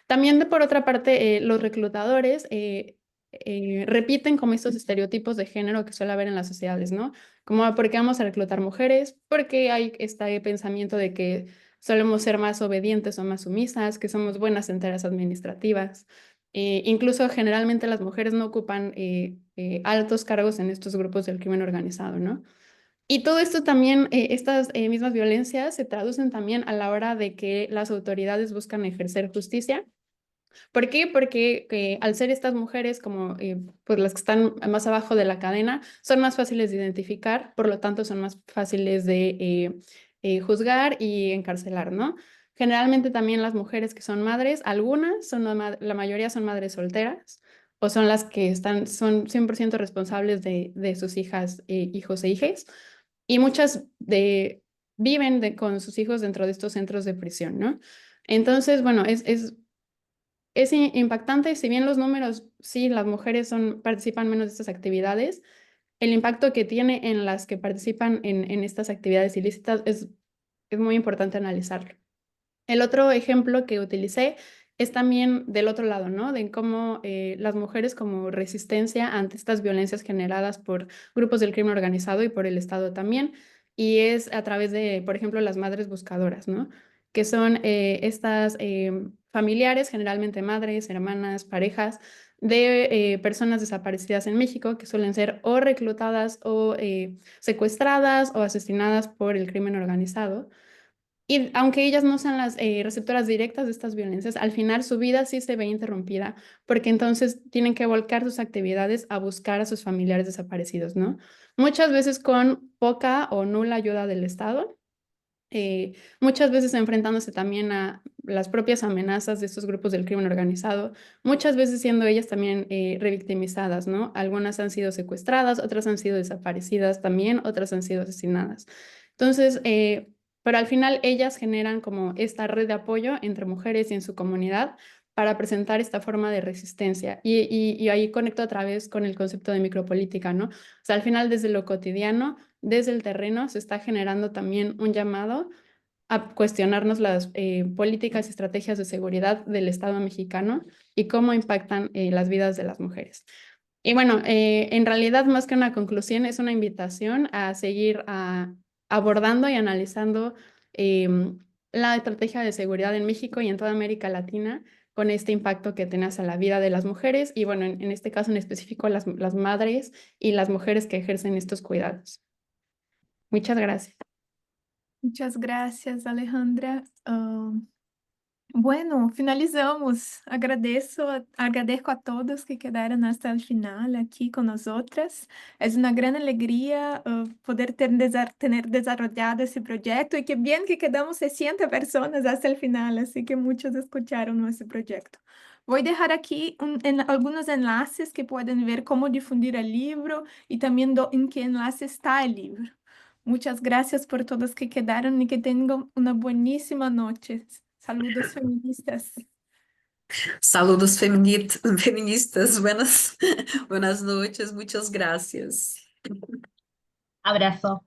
También por otra parte, los reclutadores repiten como estos estereotipos de género que suele haber en las sociedades, ¿no? Como, ¿por qué vamos a reclutar mujeres? Porque hay este pensamiento de que solemos ser más obedientes o más sumisas, que somos buenas en tareas administrativas. Incluso generalmente las mujeres no ocupan altos cargos en estos grupos del crimen organizado, ¿no? Y todo esto también, estas mismas violencias se traducen también a la hora de que las autoridades buscan ejercer justicia. ¿Por qué? Porque al ser estas mujeres como pues las que están más abajo de la cadena, son más fáciles de identificar, por lo tanto son más fáciles de juzgar y encarcelar, ¿no? Generalmente también las mujeres que son madres, algunas, la mayoría son madres solteras o son las que son 100% responsables de sus hijas, hijos e hijas, y muchas viven con sus hijos dentro de estos centros de prisión, ¿no? Entonces, bueno, es impactante, si bien los números, sí, las mujeres participan menos de estas actividades, el impacto que tiene en las que participan en estas actividades ilícitas es muy importante analizarlo. El otro ejemplo que utilicé es también del otro lado, ¿no? De cómo las mujeres como resistencia ante estas violencias generadas por grupos del crimen organizado y por el Estado también, y es a través de, por ejemplo, las madres buscadoras, ¿no? Que son estas familiares, generalmente madres, hermanas, parejas, de personas desaparecidas en México que suelen ser o reclutadas o secuestradas o asesinadas por el crimen organizado. Y aunque ellas no sean las receptoras directas de estas violencias, al final su vida sí se ve interrumpida porque entonces tienen que volcar sus actividades a buscar a sus familiares desaparecidos, ¿no? Muchas veces con poca o nula ayuda del Estado. Muchas veces enfrentándose también a las propias amenazas de estos grupos del crimen organizado, muchas veces siendo ellas también revictimizadas, ¿no? Algunas han sido secuestradas, otras han sido desaparecidas también, otras han sido asesinadas. Entonces, pero al final ellas generan como esta red de apoyo entre mujeres y en su comunidad para presentar esta forma de resistencia. Y ahí conecto otra vez con el concepto de micropolítica, ¿no? O sea, al final desde lo cotidiano, desde el terreno, se está generando también un llamado a cuestionarnos las políticas y estrategias de seguridad del Estado mexicano y cómo impactan las vidas de las mujeres. Y bueno, en realidad más que una conclusión, es una invitación a seguir abordando y analizando la estrategia de seguridad en México y en toda América Latina con este impacto que tiene hacia la vida de las mujeres y bueno, en este caso en específico las madres y las mujeres que ejercen estos cuidados. Muchas gracias. Muchas gracias, Alejandra. Bueno, finalizamos. Agradezco a todos que quedaron hasta el final aquí con nosotras. Es una gran alegría poder tener desarrollado ese proyecto y qué bien que quedamos 60 personas hasta el final, así que muchos escucharon nuestro proyecto. Voy a dejar aquí algunos enlaces que pueden ver cómo difundir el libro y también en qué enlace está el libro. Muchas gracias por todos que quedaron y que tengan una buenísima noche. Saludos feministas. Saludos feministas, buenas noches, muchas gracias. Abrazo.